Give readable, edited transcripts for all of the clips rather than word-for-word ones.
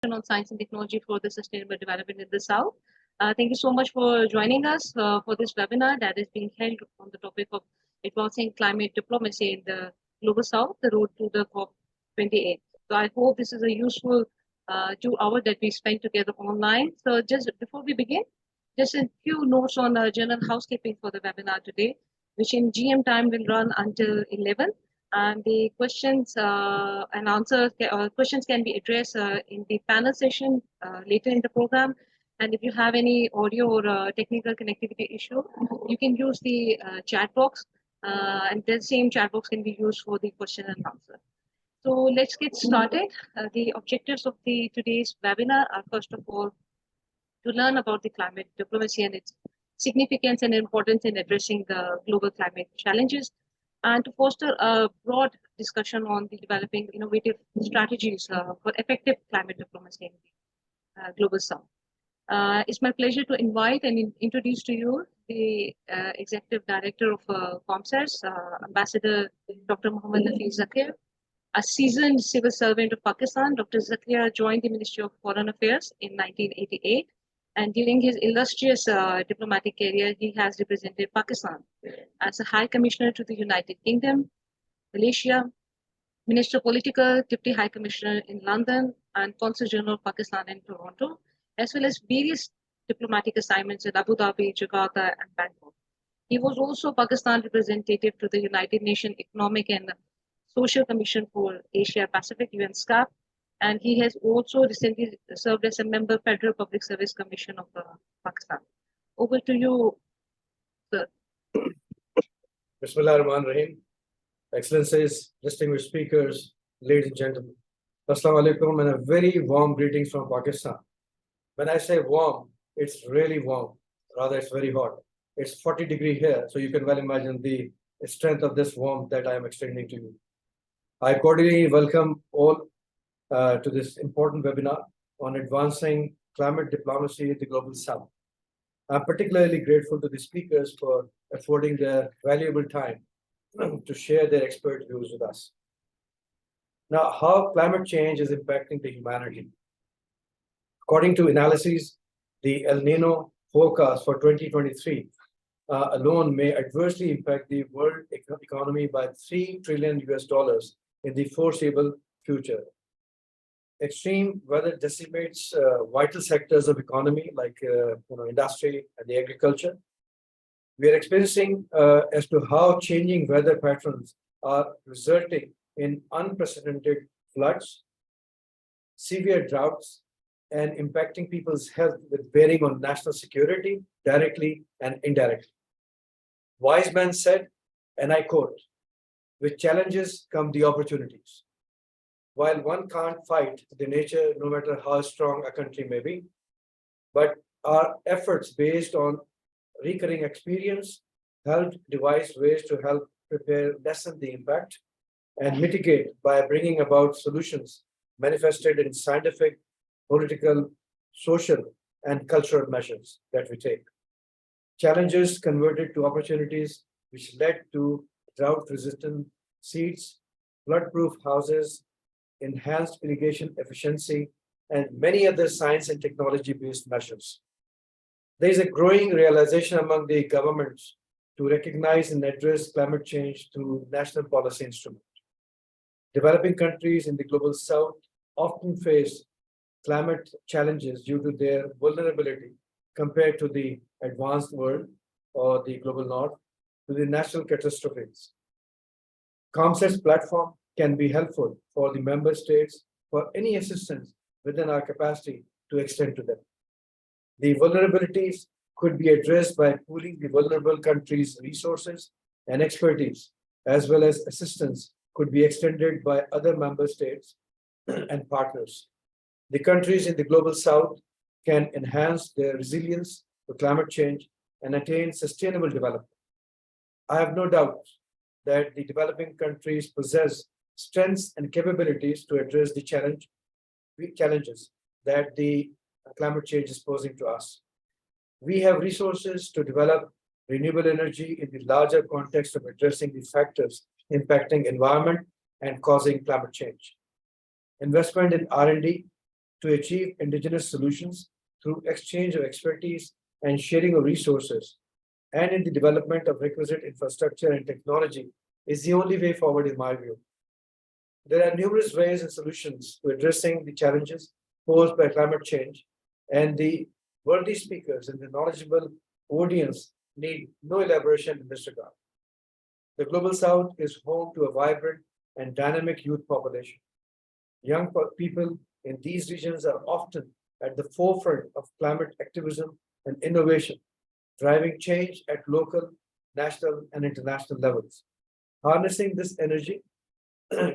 on Science and Technology for the Sustainable Development in the South. Thank you so much for joining us for this webinar that is being held on the topic of advancing climate diplomacy in the Global South, the road to the COP28. So I hope this is a useful 2 hours that we spent together online. So just before we begin, just a few notes on general housekeeping for the webinar today, which in GM time will run until 11. And the questions and answers questions can be addressed in the panel session later in the program. And if you have any audio or technical connectivity issue, you can use the chat box, and the same chat box can be used for the question and answer. So let's get started. The objectives of today's webinar are, first of all, to learn about the climate diplomacy and its significance and importance in addressing the global climate challenges, and to foster a broad discussion on the developing innovative strategies for effective climate diplomacy in the Global South. It's my pleasure to invite and introduce to you the Executive Director of COMSAS, Ambassador Dr. Mohammad Nafi Zakir, a seasoned civil servant of Pakistan. Dr. Zakir joined the Ministry of Foreign Affairs in 1988. And during his illustrious diplomatic career, he has represented Pakistan as a High Commissioner to the United Kingdom, Malaysia, Minister Political, Deputy High Commissioner in London, and Consul General of Pakistan in Toronto, as well as various diplomatic assignments in Abu Dhabi, Jakarta, and Bangkok. He was also Pakistan representative to the United Nations Economic and Social Commission for Asia Pacific, UN SCAP, and he has also recently served as a member of Federal Public Service Commission of Pakistan. Over to you, sir. Bismillah ar-Rahman ar-Rahim. Excellencies, distinguished speakers, ladies and gentlemen. Assalamu alaikum and a very warm greetings from Pakistan. When I say warm, it's really warm. Rather, it's very hot. It's 40 degrees here, so you can well imagine the strength of this warmth that I am extending to you. I cordially welcome all to this important webinar on advancing climate diplomacy in the Global South. I'm particularly grateful to the speakers for affording their valuable time to share their expert views with us. Now, how climate change is impacting the humanity. According to analyses, the El Nino forecast for 2023 alone may adversely impact the world economy by $3 trillion in the foreseeable future. Extreme weather decimates vital sectors of economy like industry and the agriculture. We are experiencing as to how changing weather patterns are resulting in unprecedented floods, severe droughts, and impacting people's health with bearing on national security directly and indirectly. Wise man said, and I quote, "With challenges come the opportunities." While one can't fight the nature, no matter how strong a country may be, but our efforts based on recurring experience help devise ways to help prepare, lessen the impact, and mitigate by bringing about solutions manifested in scientific, political, social, and cultural measures that we take. Challenges converted to opportunities which led to drought-resistant seeds, flood-proof houses, enhanced irrigation efficiency, and many other science and technology-based measures. There is a growing realization among the governments to recognize and address climate change through national policy instruments. Developing countries in the Global South often face climate challenges due to their vulnerability compared to the advanced world or the Global North to the natural catastrophes. COMSAT's platform can be helpful for the member states for any assistance within our capacity to extend to them. The vulnerabilities could be addressed by pooling the vulnerable countries' resources and expertise, as well as assistance could be extended by other member states and partners. The countries in the Global South can enhance their resilience to climate change and attain sustainable development. I have no doubt that the developing countries possess strengths and capabilities to address the challenges that the climate change is posing to us. We have resources to develop renewable energy in the larger context of addressing the factors impacting environment and causing climate change. Investment in R&D to achieve indigenous solutions through exchange of expertise and sharing of resources, and in the development of requisite infrastructure and technology is the only way forward, in my view. There are numerous ways and solutions to addressing the challenges posed by climate change, and the worthy speakers and the knowledgeable audience need no elaboration in this regard. The Global South is home to a vibrant and dynamic youth population. Young people in these regions are often at the forefront of climate activism and innovation, driving change at local, national, and international levels. Harnessing this energy,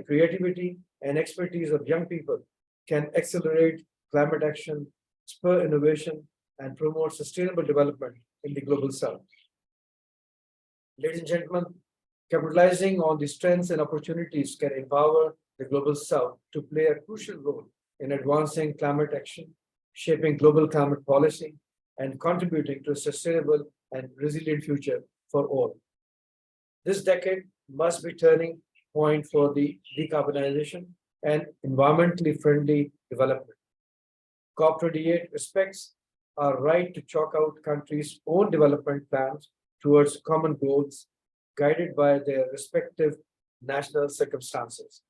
creativity, and expertise of young people can accelerate climate action, spur innovation, and promote sustainable development in the Global South. Ladies and gentlemen, capitalizing on the strengths and opportunities can empower the Global South to play a crucial role in advancing climate action, shaping global climate policy, and contributing to a sustainable and resilient future for all. This decade must be turning point for the decarbonization and environmentally friendly development. COP28 respects our right to chalk out countries' own development plans towards common goals, guided by their respective national circumstances.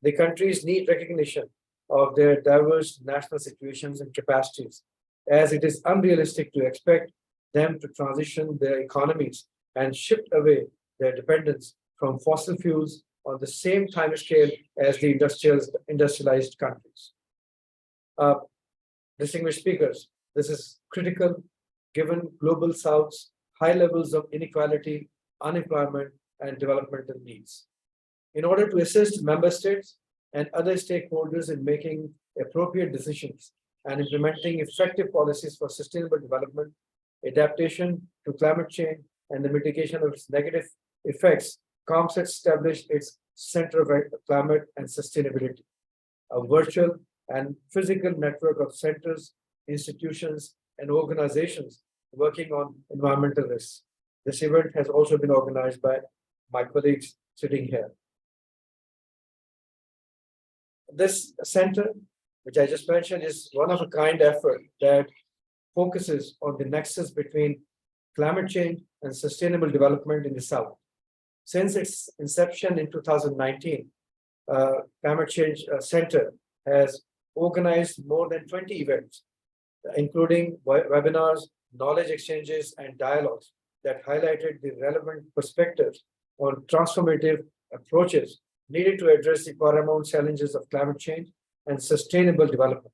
The countries need recognition of their diverse national situations and capacities, as it is unrealistic to expect them to transition their economies and shift away their dependence from fossil fuels on the same timescale as the industrialized countries. Distinguished speakers, this is critical given Global South's high levels of inequality, unemployment, and developmental needs. In order to assist member states and other stakeholders in making appropriate decisions and implementing effective policies for sustainable development, adaptation to climate change, and the mitigation of its negative effects, COMSET established its Center of Climate and Sustainability, a virtual and physical network of centers, institutions, and organizations working on environmental risks. This event has also been organized by my colleagues sitting here. This center, which I just mentioned, is one of a kind effort that focuses on the nexus between climate change and sustainable development in the South. Since its inception in 2019, Climate Change Center has organized more than 20 events, including webinars, knowledge exchanges, and dialogues that highlighted the relevant perspectives on transformative approaches needed to address the paramount challenges of climate change and sustainable development.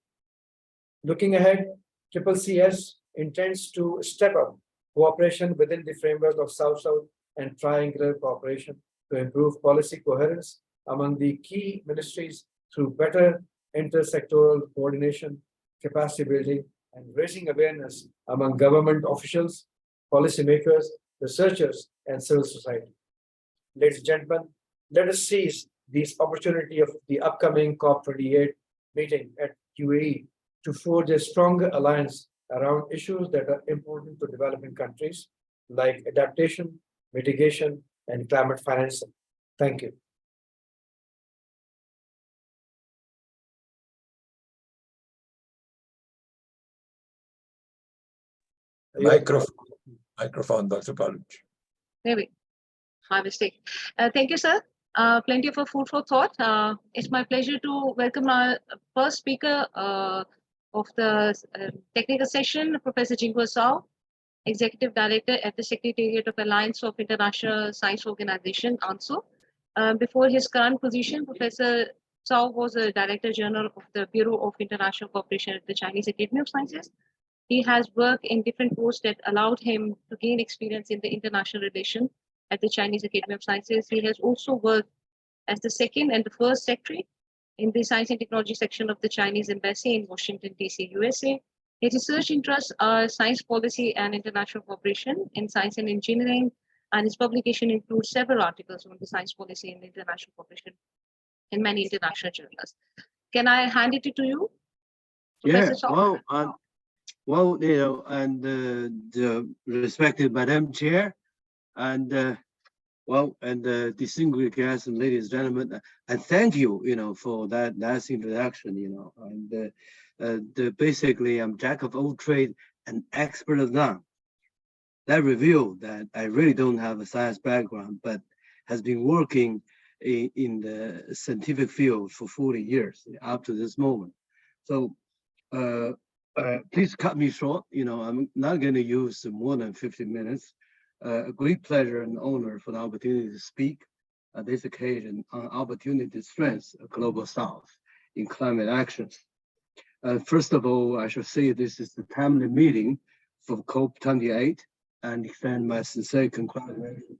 Looking ahead, CCCS intends to step up cooperation within the framework of South-South and triangular cooperation to improve policy coherence among the key ministries through better intersectoral coordination, capacity building, and raising awareness among government officials, policymakers, researchers, and civil society. Ladies and gentlemen, let us seize this opportunity of the upcoming COP28 meeting at UAE to forge a stronger alliance around issues that are important to developing countries like adaptation, mitigation, and climate financing. Thank you. Microphone, Dr. Paluch. There we go. My mistake. Thank you, sir. Plenty of food for thought. It's my pleasure to welcome our first speaker of the technical session, Professor Jinghe Zhao, Executive Director at the Secretariat of Alliance of International Science Organization, ANSO. Before his current position, Professor Zhao was a Director General of the Bureau of International Cooperation at the Chinese Academy of Sciences. He has worked in different posts that allowed him to gain experience in the international relations at the Chinese Academy of Sciences. He has also worked as the second and the first secretary in the Science and Technology section of the Chinese Embassy in Washington, D.C., USA. His research interests are science policy and international cooperation in science and engineering, and his publication includes several articles on the science policy and international cooperation in many international journals. Can I hand it to you, Professor Zhao? Well, and the respected Madam Chair, and Well, and distinguished guests and ladies and gentlemen, and thank you, for that nice introduction, and basically I'm jack of all trade and expert of none. That revealed that I really don't have a science background, but has been working in the scientific field for 40 years up to this moment. So uh, please cut me short. I'm not going to use more than 15 minutes. A great pleasure and honor for the opportunity to speak at this occasion on opportunity to strengthen a global South in climate actions. First of all, I should say this is the timely meeting for COP28 and extend my sincere congratulations.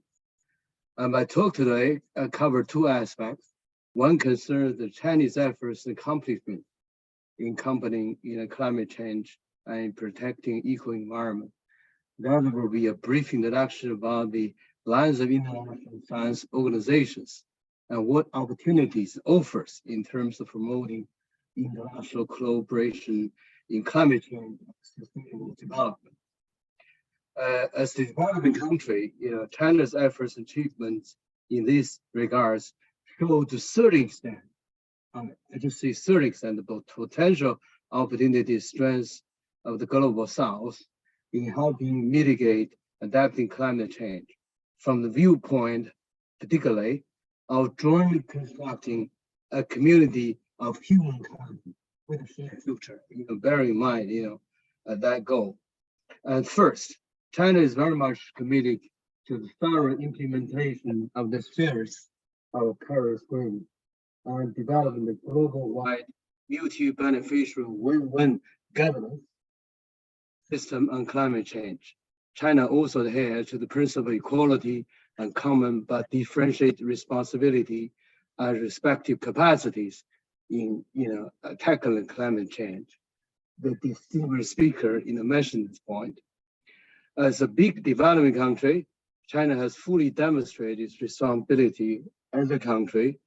My talk today cover two aspects. One concerns the Chinese efforts and accomplishments in accompanying climate change and protecting eco environment. The other will be a brief introduction about the lines of international science organizations and what opportunities it offers in terms of promoting international cooperation in climate change and sustainable development. As the developing country, China's efforts and achievements in these regards show to a certain extent, I just say certain extent, about potential opportunity strengths of the global South in helping mitigate adapting climate change from the viewpoint, particularly of jointly constructing a community of humankind with a shared future. Bearing in mind, that goal. And first, China is very much committed to the thorough implementation of the spheres of Paris Agreement and developing the global-wide mutually-beneficial win-win governance system on climate change. China also adheres to the principle of equality and common but differentiated responsibility and respective capacities in tackling climate change. The distinguished speaker mentioned this point. As a big developing country, China has fully demonstrated its responsibility as a country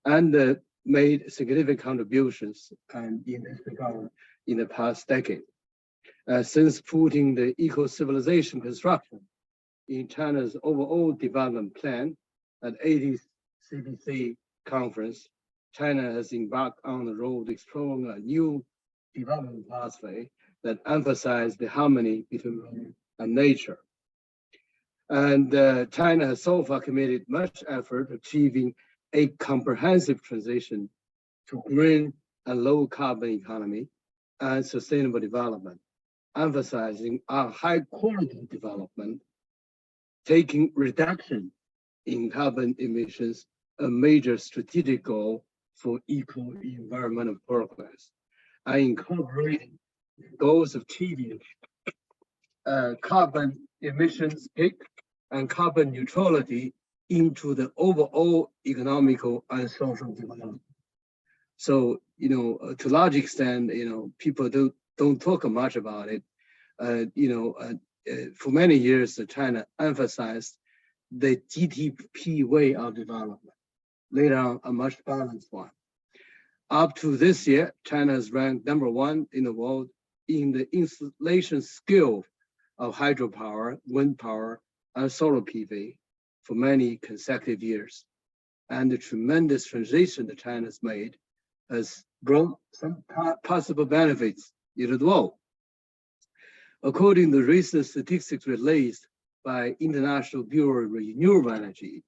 and made significant contributions in this regard in the past decade. Since putting the eco-civilization construction in China's overall development plan at 80th CPC conference, China has embarked on the road exploring a new development pathway that emphasizes the harmony between man and nature. And China has so far committed much effort achieving a comprehensive transition to green and low carbon economy and sustainable development, emphasizing a high quality development, taking reduction in carbon emissions a major strategic goal for eco-environmental progress, and incorporating goals of achieving carbon emissions peak and carbon neutrality into the overall economical and social development. So, to a large extent, people don't talk much about it. For many years, China emphasized the GDP way of development, later on a much balanced one. Up to this year, China has ranked #1 in the world in the installation skill of hydropower, wind power, and solar PV for many consecutive years. And the tremendous transition that China has made has brought some possible benefits as well. According to recent statistics released by International Bureau of Renewable Energy,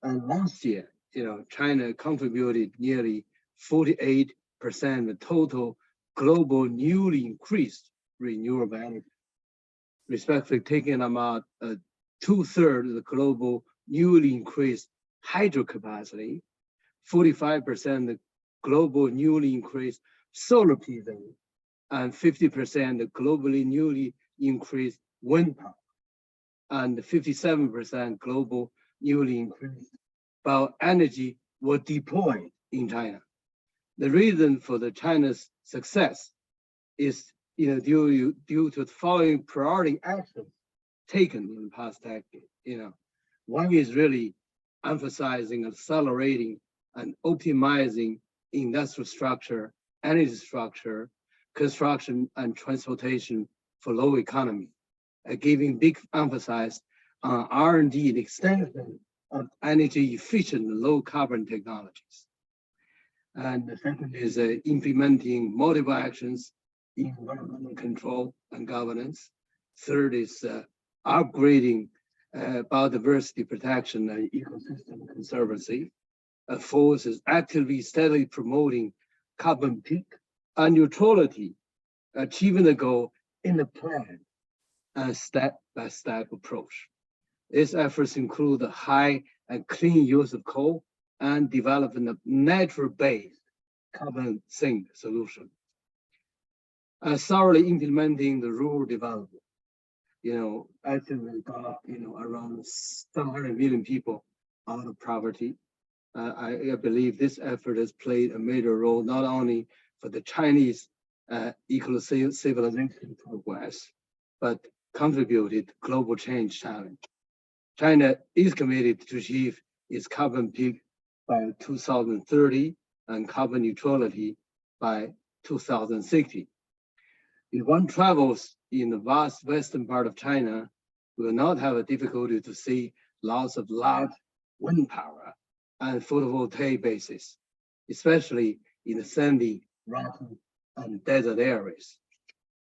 and last year, China contributed nearly 48% of the total global newly increased renewable energy, respectively taking about 2/3 of the global newly increased hydro capacity, 45% of the global newly increased solar PV, and 50% of globally newly increased wind power, and 57% global newly increased bioenergy were deployed in China. The reason for the China's success is due to the following priority actions taken in the past decade. One is really emphasizing, accelerating, and optimizing industrial structure, energy structure, construction, and transportation for low economy, giving big emphasis on R&D and extension of energy efficient, low carbon technologies. And the second is implementing multiple actions in environmental control and governance. Third is upgrading biodiversity protection and ecosystem conservancy. Fourth is actively, steadily promoting carbon peak and neutrality, achieving the goal in the plan and step-by-step approach. These efforts include the high and clean use of coal and development of natural-based carbon sink solution. Thoroughly implementing the rural development. Actively got, around 700 million people out of poverty. I believe this effort has played a major role, not only for the Chinese civilization progress, but contributed to global change challenge. China is committed to achieve its carbon peak by 2030 and carbon neutrality by 2060. If one travels in the vast western part of China, we will not have a difficulty to see lots of large wind power and photovoltaic bases, especially in the sandy, rocky, and desert areas.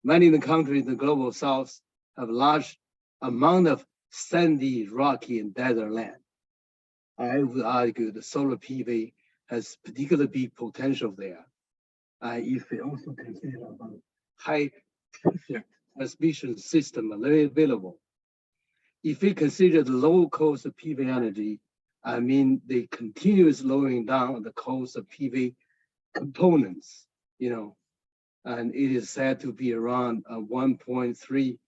Many of the countries in the global south have large amount of sandy, rocky, and desert land. I would argue the solar PV has particularly big potential there. If we also consider about high pressure transmission system available. If we consider the low cost of PV energy, I mean the continuous lowering down the cost of PV components, and it is said to be around 1.3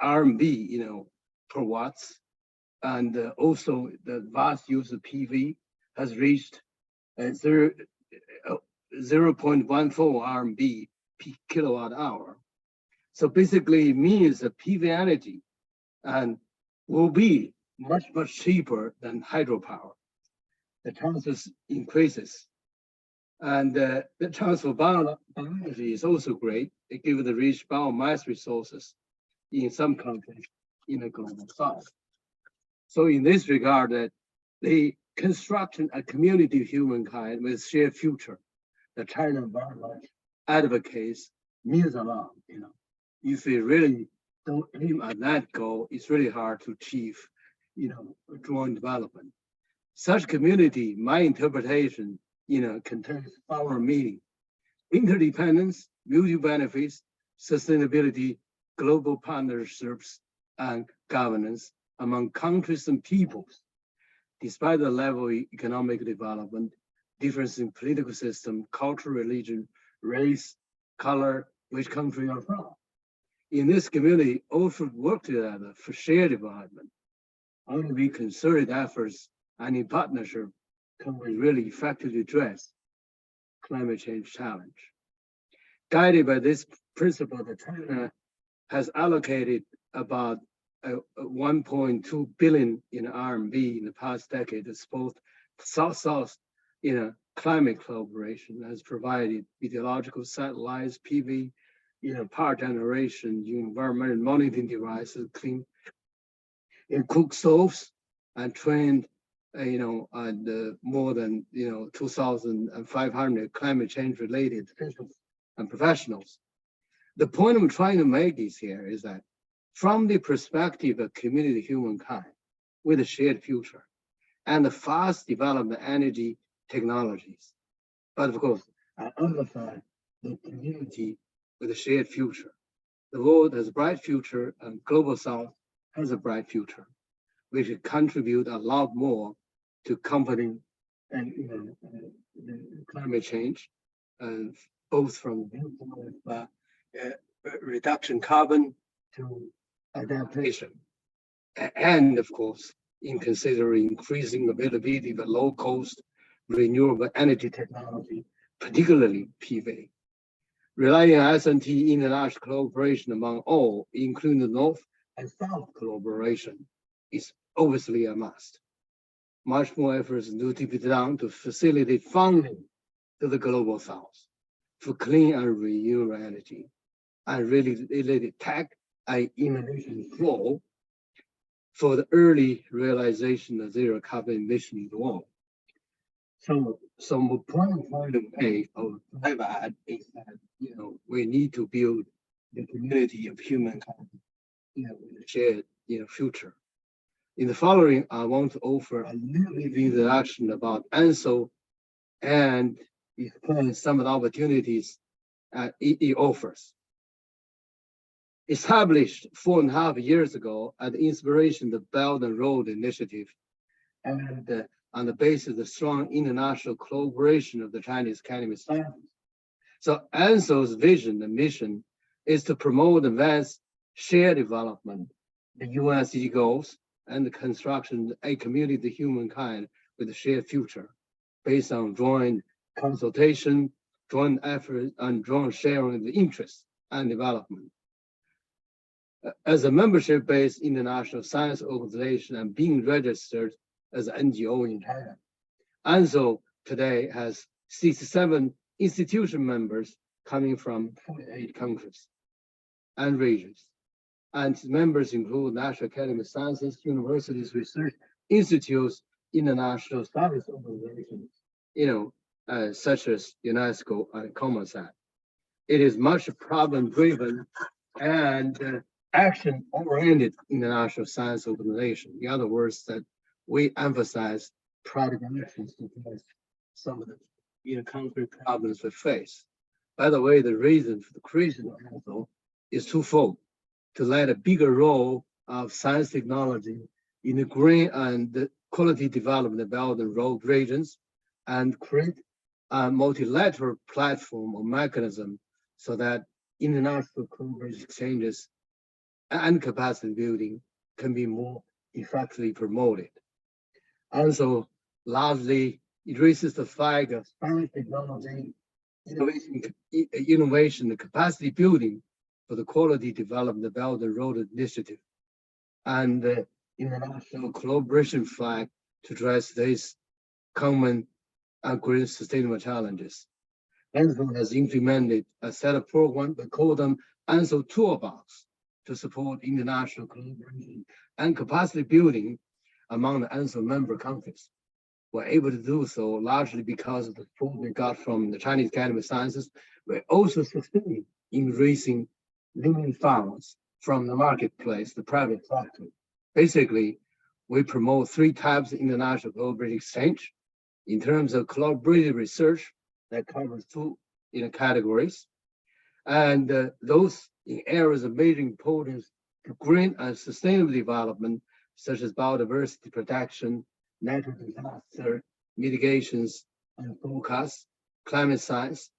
RMB, per watts. And also the vast use of PV has reached 0.14 RMB per kilowatt hour. So basically it means that PV energy and will be much, much cheaper than hydropower. The chances increases. And the chance for bioenergy is also great, given the rich biomass resources in some countries in the global south. So in this regard, the construction a community of humankind with shared future, the China very much advocates means a lot. If we really don't aim at that goal, it's really hard to achieve, joint development. Such community, my interpretation, contains our meaning: interdependence, mutual benefits, sustainability, global partnerships, and governance among countries and peoples. Despite the level of economic development, difference in political system, culture, religion, race, color, which country you're from. In this community, all should work together for shared development. Only with concerted efforts and in partnership can we really effectively address climate change challenge. Guided by this principle, that China has allocated about 1.2 billion in RMB in the past decade to both South-South climate cooperation, has provided meteorological satellites, PV, power generation, environmental monitoring devices, clean cook stoves, and trained more than 2,500 climate change related officials and professionals. The point I'm trying to make is here is that from the perspective of community humankind with a shared future and the fast development energy technologies, but of course, I emphasize the community with a shared future. The world has a bright future and global south has a bright future. We should contribute a lot more to combating and climate change, both from reduction carbon to adaptation, and of course, in considering increasing availability of low-cost renewable energy technology, particularly PV. Relying on S&T international cooperation among all, including the North and South collaboration, is obviously a must. Much more efforts need to be done to facilitate funding to the global South for clean and renewable energy, and really tech and innovation flow for the early realization of zero carbon emission in the world. So, some point to make or drive at is that we need to build the community of humankind, with a shared future. In the following, I want to offer a little bit of introduction about ANSO and explain some of the opportunities it offers. Established 4.5 years ago at the inspiration of the Belt and Road Initiative, and on the basis of the strong international collaboration of the Chinese Academy of Sciences. So ANSO's vision and mission is to promote advanced shared development, the UNSC goals, and the construction of a community of humankind with a shared future based on joint consultation, joint effort, and joint sharing of the interests and development. As a membership-based international science organization and being registered as an NGO in China, ANSO today has 67 institution members coming from 48 countries and regions. And its members include National Academy of Sciences, universities, research institutes, international studies organizations, such as UNESCO and COP28. It is much problem-driven and action-oriented international science organization. In other words, that we emphasize practical actions to address some of the concrete problems we face. By the way, the reason for the creation of ANSO is twofold: to let a bigger role of science technology in the green and the quality development of Belt and Road regions, and create a multilateral platform or mechanism so that international collaboration exchanges and capacity building can be more effectively promoted. And so largely it raises the flag of science technology, innovation and capacity building for the quality development of the Belt and Road Initiative and the international collaboration flag to address these common and green sustainable challenges. ANSO has implemented a set of programs, we call them ANSO Toolbox, to support international collaboration and capacity building among the ANSO member countries. We're able to do so largely because of the support we got from the Chinese Academy of Sciences. We're also succeeding in raising limited funds from the marketplace, the private sector. Basically, we promote 3 types of international collaboration exchange. In terms of collaborative research, that covers 2 categories. And those in areas of major importance to green and sustainable development, such as biodiversity protection, natural disaster mitigations and forecasts, climate science,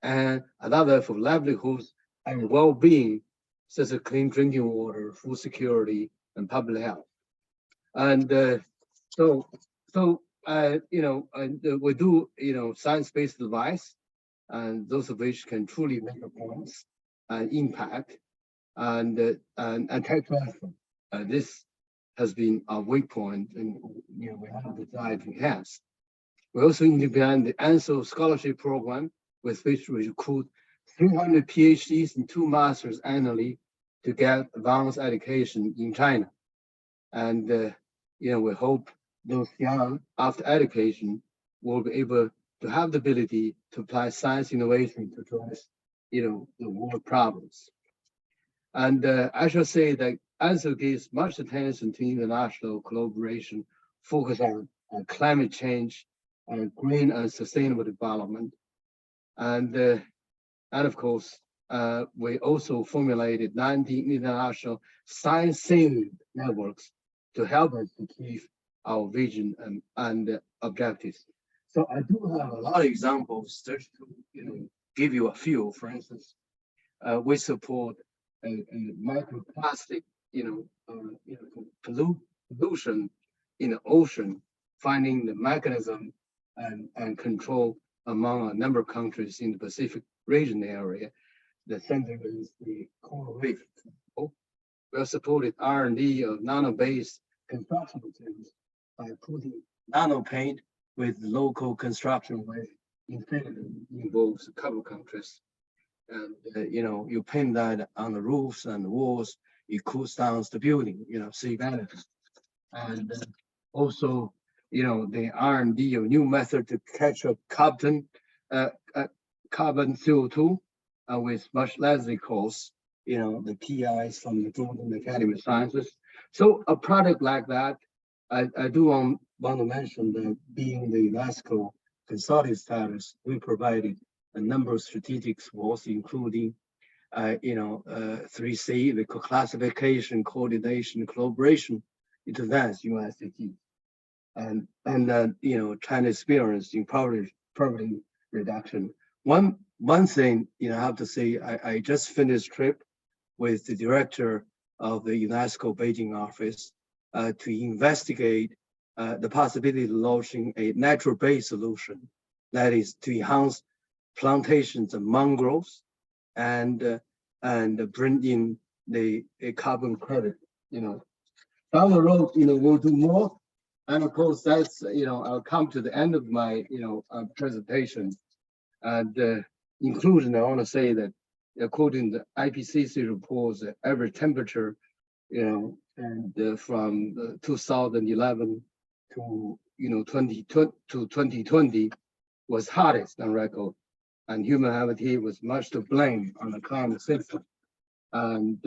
and another for livelihoods and well-being, such as clean drinking water, food security, and public health. And we do science-based advice, and those of which can truly make a difference and impact and take action. This has been a weak point, and we have the desire to enhance. We also implement the ANSO scholarship program, with which we recruit 300 PhDs and 2 masters annually to get advanced education in China. And we hope those young after education will be able to have the ability to apply science innovation to address the world problems. And I shall say that ANSO gives much attention to international collaboration, focus on climate change and green and sustainable development. And of course, we also formulated 19 international science-saving networks to help us achieve our vision and objectives. So I do have a lot of examples just to give you a few. For instance, we support microplastic pollution in the ocean, finding the mechanism and control among a number of countries in the Pacific region area. The center is the coral reef. We have supported R&D of nano-based construction materials by putting nano paint with local construction waste in Finland, involves a couple of countries. And you paint that on the roofs and the walls, it cools down the building, see benefits. and also, the R&D of new method to capture uh, carbon CO2 with much less cost. The PIs from the Jordan Academy of Sciences. So a product like that, I do want to mention that being the UNESCO consulting status, we provided a number of strategic supports, including 3C, the classification, coordination, collaboration into advanced USDG, and China experience in poverty reduction. One thing, I have to say, I just finished trip with the director of the UNESCO Beijing office to investigate the possibility of launching a natural-based solution, that is to enhance plantations of mangroves and bring in the carbon credit. Down the road, we'll do more. And of course, that's, I'll come to the end of my, presentation. And inclusion, I want to say that according to the IPCC reports, the average temperature, from 2011 to 2020 was hottest on record, and human activity was much to blame on the climate system. And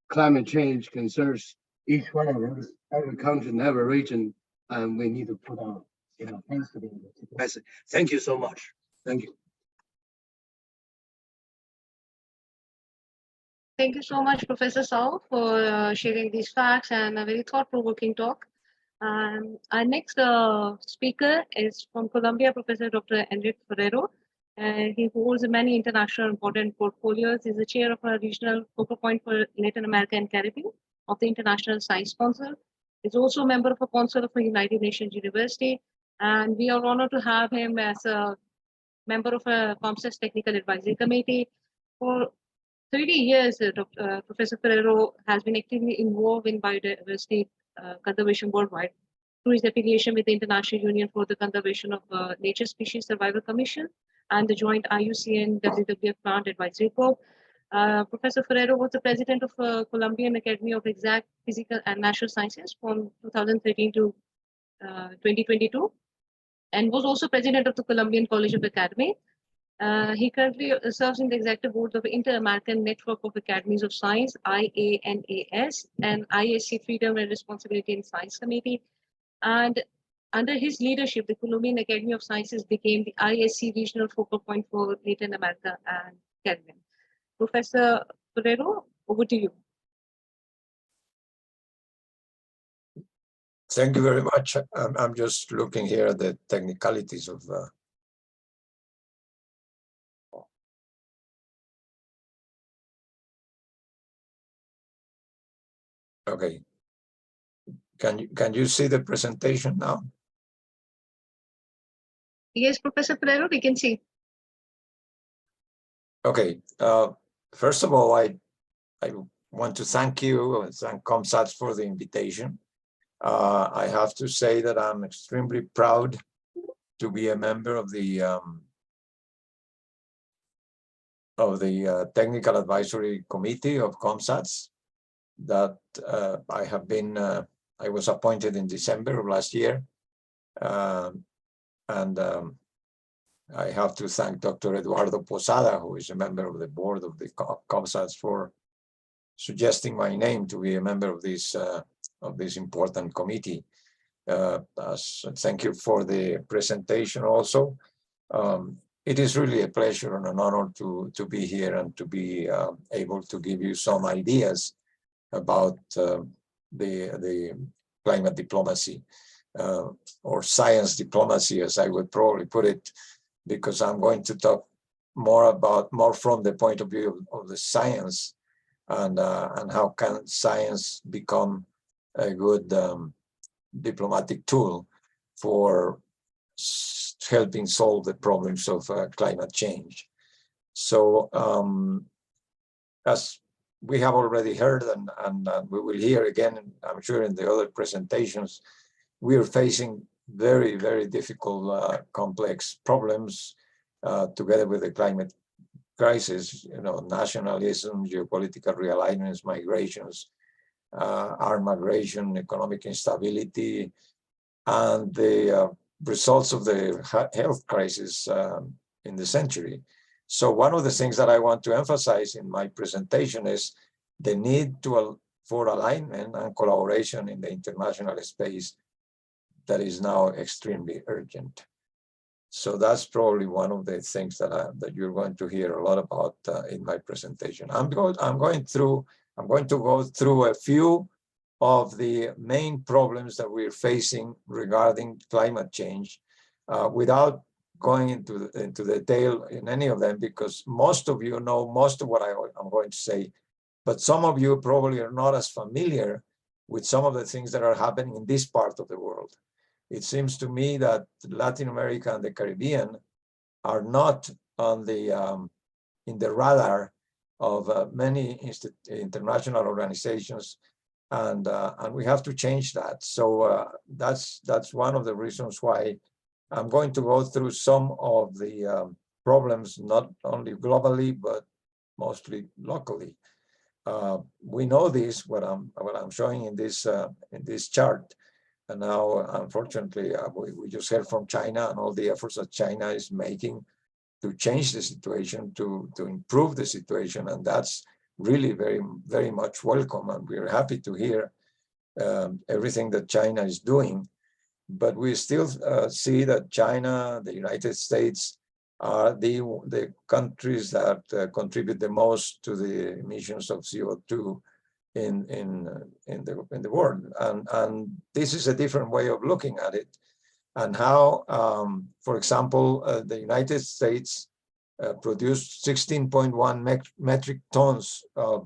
climate change concerns each one of us, every country and every region, and we need to put our hands together. Thank you so much. Thank you. Thank you so much, Professor Sao, for sharing these facts and a very thought-provoking talk. Our next speaker is from Colombia, Professor Dr. Enrique Ferrero. He holds many international important portfolios. He's the chair of a regional focal point for Latin America and Caribbean of the International Science Council. He's also a member of a council of a United Nations University. And we are honored to have him as a member of a COMSAS Technical Advisory Committee. For 30 years, Professor Ferrero has been actively involved in biodiversity conservation worldwide through his affiliation with the International Union for the Conservation of Nature Species Survival Commission and the joint IUCN WWF Plant Advisory Group. Professor Ferrero was the president of Colombian Academy of Exact Physical and Natural Sciences from 2013 to 2022, and was also president of the Colombian College of Academy. He currently serves in the executive board of the Inter-American Network of Academies of Science, IANAS, and ISC Freedom and Responsibility in Science Committee. And under his leadership, the Colombian Academy of Sciences became the ISC regional focal point for Latin America and Caribbean. Professor Ferrero, over to you. Thank you very much. I'm just looking here at the technicalities of okay. Can you see the presentation now? Yes, Professor Ferrero, we can see. Okay. First of all, I want to thank you and thank COMSAT for the invitation. I have to say that I'm extremely proud to be a member of the Technical Advisory Committee of COMSAT. That I was appointed in December of last year, and I have to thank Dr. Eduardo Posada, who is a member of the board of the COMSAT, for suggesting my name to be a member of this important committee. Thank you for the presentation also. It is really a pleasure and an honor to be here and to be able to give you some ideas about the climate diplomacy or science diplomacy, as I would probably put it, because I'm going to talk more from the point of view of the science and how can science become a good diplomatic tool for helping solve the problems of climate change. So as we have already heard, and we will hear again, I'm sure, in the other presentations, we are facing very, very difficult, complex problems together with the climate crisis, nationalism, geopolitical realignments, migrations, armed migration, economic instability, and the results of the health crisis in the century. So one of the things that I want to emphasize in my presentation is the need for alignment and collaboration in the international space that is now extremely urgent. So that's probably one of the things that you're going to hear a lot about in my presentation. I'm going to go through a few of the main problems that we're facing regarding climate change without going into detail in any of them, because most of you know most of what I'm going to say, but some of you probably are not as familiar with some of the things that are happening in this part of the world. It seems to me that Latin America and the Caribbean are not on the in the radar of many international organizations, and we have to change that. So that's one of the reasons why I'm going to go through some of the problems, not only globally but mostly locally. We know this, what I'm showing in this chart. And now, unfortunately, we just heard from China and all the efforts that China is making to change the situation, to improve the situation. And that's really very, very much welcome. And we're happy to hear everything that China is doing. But we still see that China, the United States, are the countries that contribute the most to the emissions of CO2 in the world, and this is a different way of looking at it, and how, for example, the United States produced 16.1 metric tons of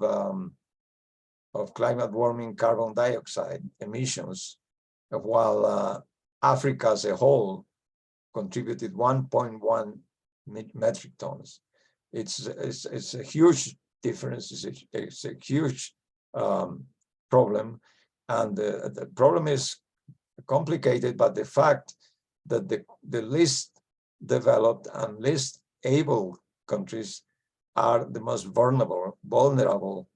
climate warming carbon dioxide emissions, while Africa as a whole contributed 1.1 metric tons. It's a huge difference. It's a huge problem, and the problem is complicated by the fact that the least developed and least able countries are the most vulnerable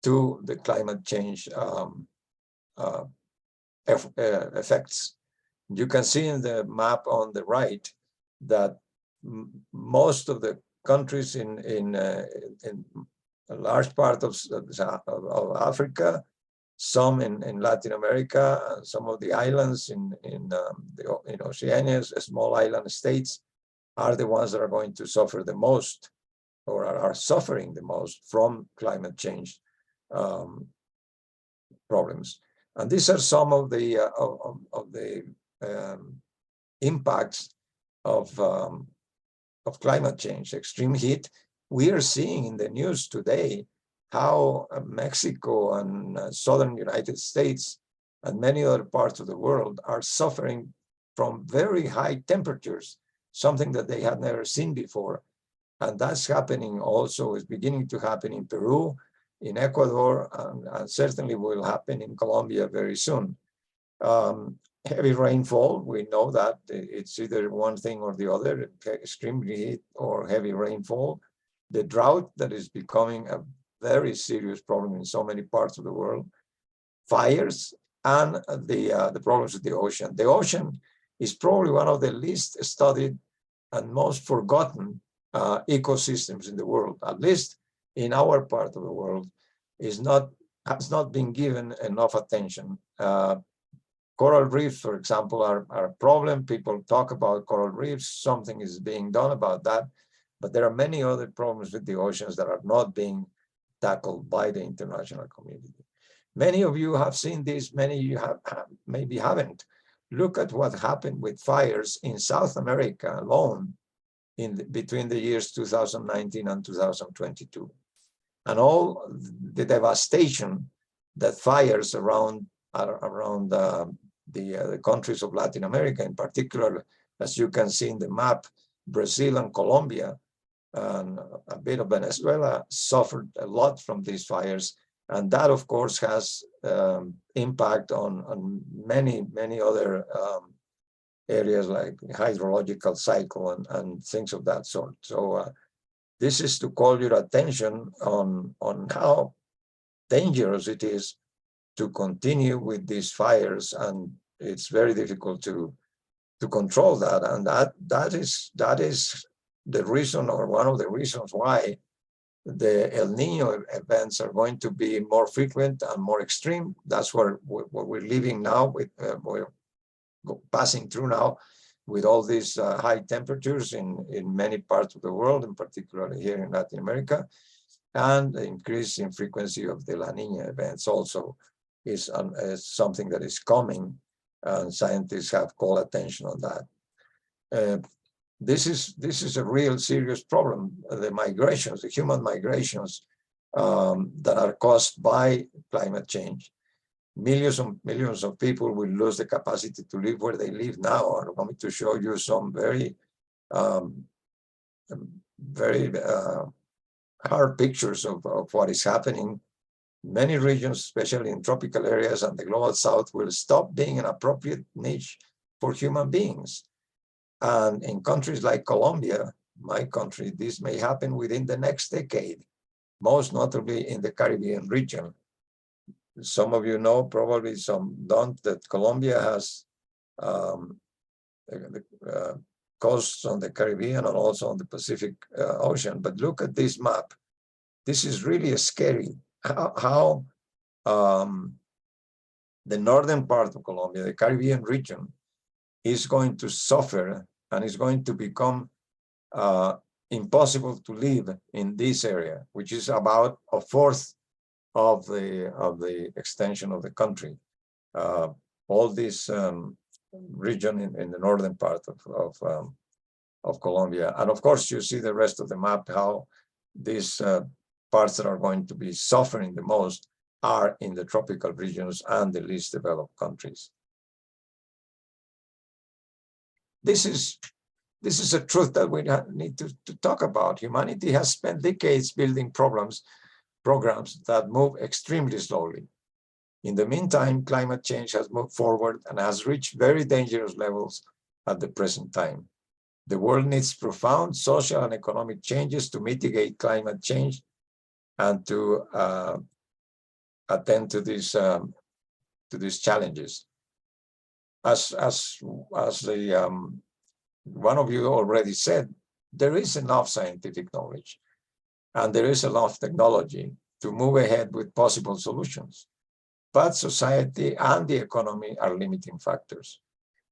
to the climate change effects. You can see in the map on the right that most of the countries in a large part of Africa, some in Latin America, and some of the islands in Oceania, small island states, are the ones that are going to suffer the most, or are suffering the most from climate change problems. And these are some of the impacts of climate change. Extreme heat. We are seeing in the news today how Mexico and southern United States and many other parts of the world are suffering from very high temperatures, something that they had never seen before. And that's happening also, is beginning to happen in Peru, in Ecuador, and certainly will happen in Colombia very soon. Heavy rainfall, we know that it's either one thing or the other, extreme heat or heavy rainfall. The drought that is becoming a very serious problem in so many parts of the world. Fires, and the problems with the ocean. The ocean is probably one of the least studied and most forgotten ecosystems in the world, at least in our part of the world, has not been given enough attention. Coral reefs, for example, are a problem. People talk about coral reefs. Something is being done about that. But there are many other problems with the oceans that are not being tackled by the international community. Many of you have seen this, many of you maybe haven't. Look at what happened with fires in South America alone between the years 2019 and 2022. And all the devastation that fires around the countries of Latin America, in particular, as you can see in the map, Brazil and Colombia, and a bit of Venezuela suffered a lot from these fires. And that, of course, has impact on many other areas like hydrological cycle and things of that sort. So this is to call your attention on how dangerous it is to continue with these fires, and it's very difficult to control that. And that is the reason, or one of the reasons why the El Nino events are going to be more frequent and more extreme. That's what we're living now with, we're passing through now with all these high temperatures in many parts of the world, and particularly here in Latin America. And the increase in frequency of the La Nina events also is something that is coming, and scientists have called attention on that. This is a real serious problem. The migrations, the human migrations that are caused by climate change. Millions of people will lose the capacity to live where they live now. I'm going to show you some very hard pictures of what is happening. Many regions, especially in tropical areas and the global south, will stop being an appropriate niche for human beings. And in countries like Colombia, my country, this may happen within the next decade, most notably in the Caribbean region. Some of you know, probably some don't, that Colombia has coasts on the Caribbean and also on the Pacific Ocean. But look at this map. This is really scary. How the northern part of Colombia, the Caribbean region, is going to suffer and is going to become impossible to live in this area, which is about a fourth of the extension of the country. All this region in the northern part of Colombia, and of course you see the rest of the map, how these parts that are going to be suffering the most are in the tropical regions and the least developed countries. This is a truth that we need to talk about. Humanity has spent decades building programs that move extremely slowly. In the meantime, climate change has moved forward and has reached very dangerous levels at the present time. The world needs profound social and economic changes to mitigate climate change and to attend to these challenges. As the one of you already said, there is enough scientific knowledge and there is enough technology to move ahead with possible solutions. But society and the economy are limiting factors.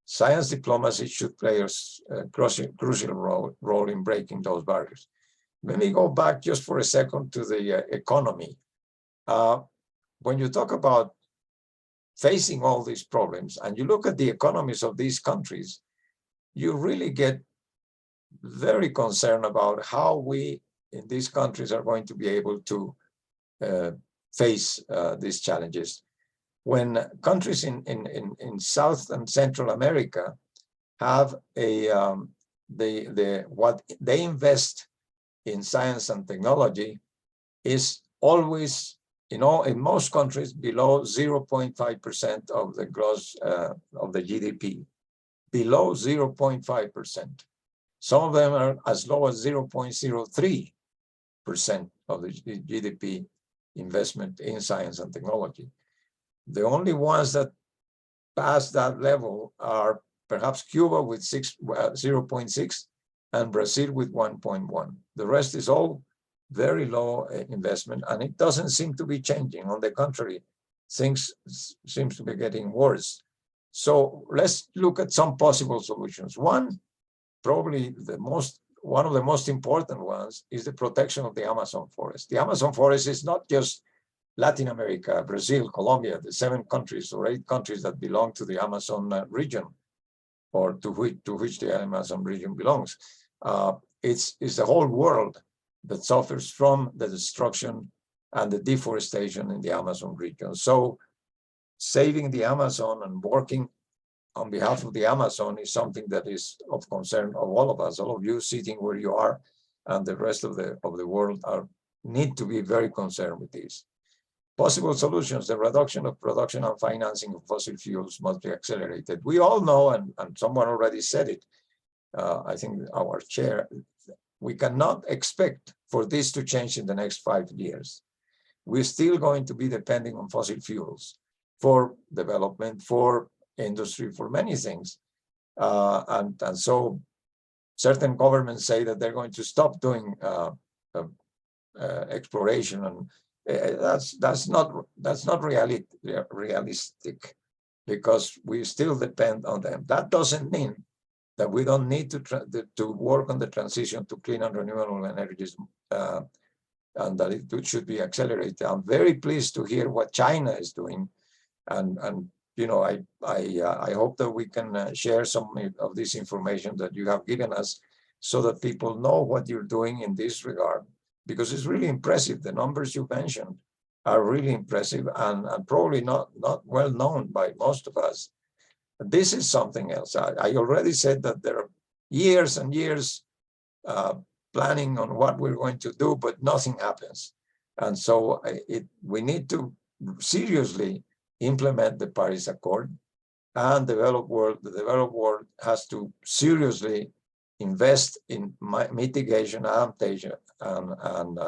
Science diplomacy should play a crucial role in breaking those barriers. Let me go back just for a second to the economy. When you talk about facing all these problems and you look at the economies of these countries, you really get very concerned about how we in these countries are going to be able to face these challenges. When countries in South and Central America have what they invest in science and technology is always, in most countries, below 0.5% of the gross of the GDP, below 0.5%. Some of them are as low as 0.03% of the GDP investment in science and technology. The only ones that pass that level are perhaps Cuba with 0.6 and Brazil with 1.1. The rest is all very low investment, and it doesn't seem to be changing. On the contrary, things seems to be getting worse. So let's look at some possible solutions. One, probably one of the most important ones, is the protection of the Amazon forest. The Amazon forest is not just Latin America, Brazil, Colombia, the 7 countries or 8 countries that belong to the Amazon region, or to which the Amazon region belongs. It's the whole world that suffers from the destruction and the deforestation in the Amazon region. So saving the Amazon and working on behalf of the Amazon is something that is of concern of all of us, all of you sitting where you are, and the rest of the world need to be very concerned with this. Possible solutions: the reduction of production and financing of fossil fuels must be accelerated. We all know, and someone already said it, I think our chair, we cannot expect for this to change in the next 5 years. We're still going to be depending on fossil fuels. for development, for industry, for many things. And so certain governments say that they're going to stop doing exploration, and that's not realistic, because we still depend on them. That doesn't mean that we don't need to work on the transition to clean and renewable energies, and that it should be accelerated. I'm very pleased to hear what China is doing, and you know, I hope that we can share some of this information that you have given us, so that people know what you're doing in this regard, because it's really impressive. The numbers you mentioned are really impressive, and probably not well known by most of us. This is something else. I already said that there are years and years planning on what we're going to do, but nothing happens. And so we need to seriously implement the Paris Accord, and the developed world has to seriously invest in mitigation, adaptation, and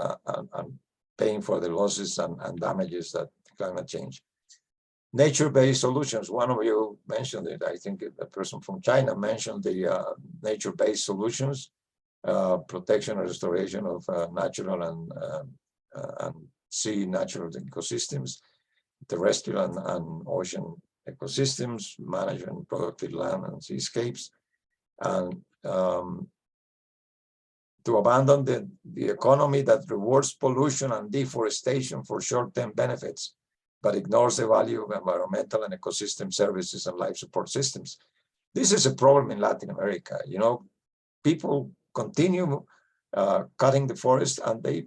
paying for the losses and damages that climate change. Nature-based solutions. One of you mentioned it. I think a person from China mentioned the nature-based solutions, protection and restoration of natural and sea natural ecosystems, terrestrial and ocean ecosystems, management productive land and seascapes, and to abandon the economy that rewards pollution and deforestation for short-term benefits, but ignores the value of environmental and ecosystem services and life support systems. This is a problem in Latin America. You know, people continue cutting the forest, and they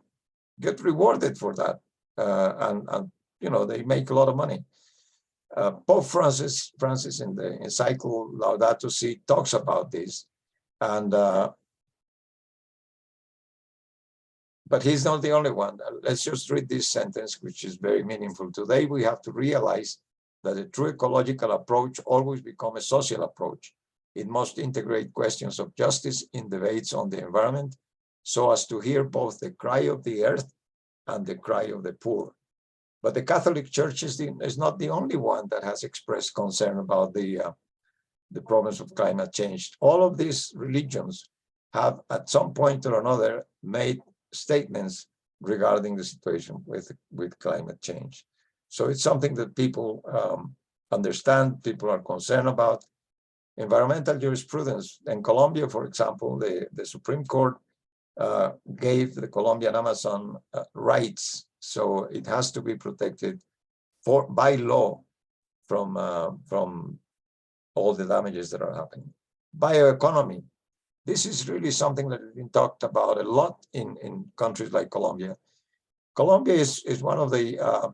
get rewarded for that, and you know, they make a lot of money. Pope Francis in the encyclical Laudato Si talks about this, and but he's not the only one. Let's just read this sentence, which is very meaningful. Today, we have to realize that a true ecological approach always becomes a social approach. It must integrate questions of justice in debates on the environment, so as to hear both the cry of the earth and the cry of the poor. But the Catholic Church is not the only one that has expressed concern about the problems of climate change. All of these religions have, at some point or another, made statements regarding the situation with climate change. So it's something that people understand, people are concerned about. Environmental jurisprudence. In Colombia, for example, the Supreme Court gave the Colombian Amazon rights, so it has to be protected by law from all the damages that are happening. Bioeconomy. This is really something that has been talked about a lot in countries like Colombia. Colombia is one of the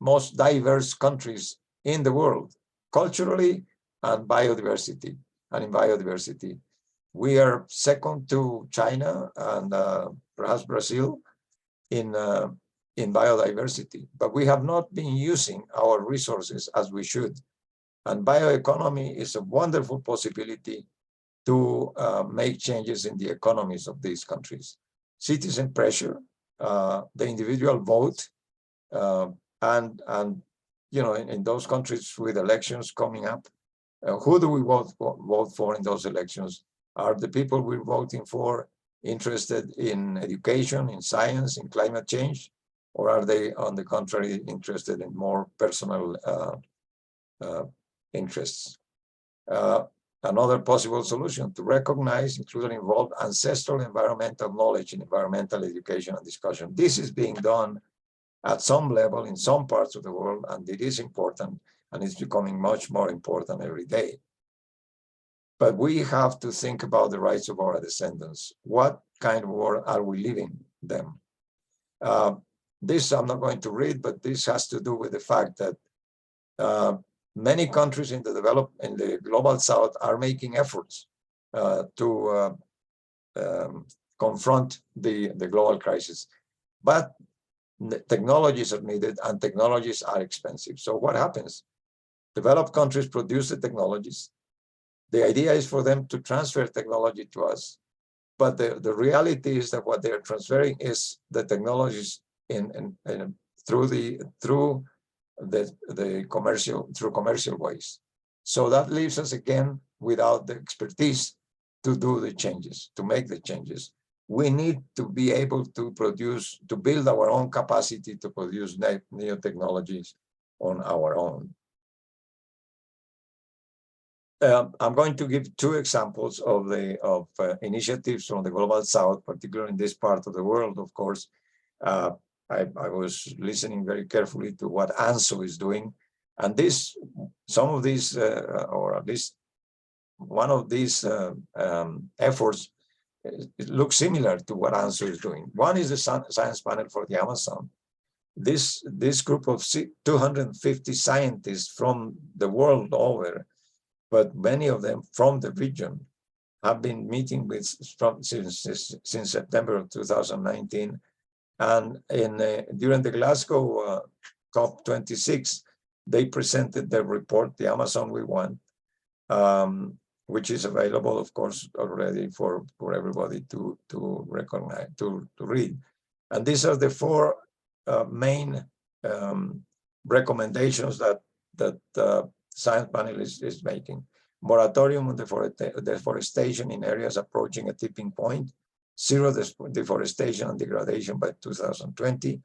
most diverse countries in the world, culturally and biodiversity. And in biodiversity, we are second to China and perhaps Brazil in biodiversity, but we have not been using our resources as we should. And bioeconomy is a wonderful possibility to make changes in the economies of these countries. Citizen pressure, the individual vote, and you know, in those countries with elections coming up, who do we vote for in those elections? Are the people we're voting for interested in education, in science, in climate change, or are they, on the contrary, interested in more personal interests? Another possible solution to recognize, include and involve ancestral environmental knowledge in environmental education and discussion. This is being done at some level in some parts of the world, and it is important, and it's becoming much more important every day. But we have to think about the rights of our descendants. What kind of world are we leaving them? This I'm not going to read, but this has to do with the fact that many countries in the global south are making efforts to confront the global crisis. But technologies are needed, and technologies are expensive. So what happens? Developed countries produce the technologies. The idea is for them to transfer technology to us. But the reality is that what they are transferring is the technologies through the commercial through commercial ways. So that leaves us again without the expertise to do the changes, to make the changes. We need to be able to produce, to build our own capacity to produce new technologies on our own. I'm going to give two examples of initiatives from the Global South, particularly in this part of the world, of course. I was listening very carefully to what ANSO is doing. And some of these, or at least one of these efforts, it looks similar to what ANSO is doing. One is the science panel for the Amazon. This group of 250 scientists from the world over, but many of them from the region, have been meeting since September of 2019. And during the Glasgow COP26, they presented their report, The Amazon We Want, which is available, of course, already for everybody to recognize, to read. And these are the four main recommendations that science panel is making. Moratorium on deforestation in areas approaching a tipping point, zero deforestation and degradation by 2020,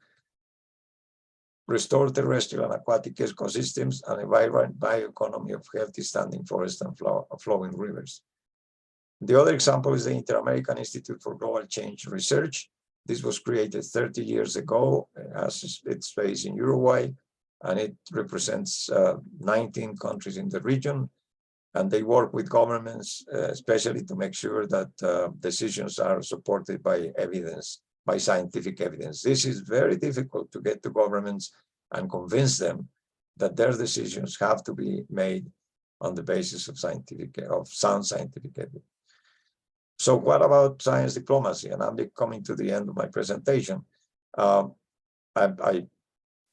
restore terrestrial and aquatic ecosystems, and a vibrant bioeconomy of healthy standing forests and flowing rivers. The other example is the Inter-American Institute for Global Change Research. This was created 30 years ago, has its base in Uruguay, and it represents 19 countries in the region. And they work with governments, especially to make sure that decisions are supported by evidence, by scientific evidence. This is very difficult to get to governments and convince them that their decisions have to be made on the basis of sound scientific evidence. So what about science diplomacy? And I'm coming to the end of my presentation. I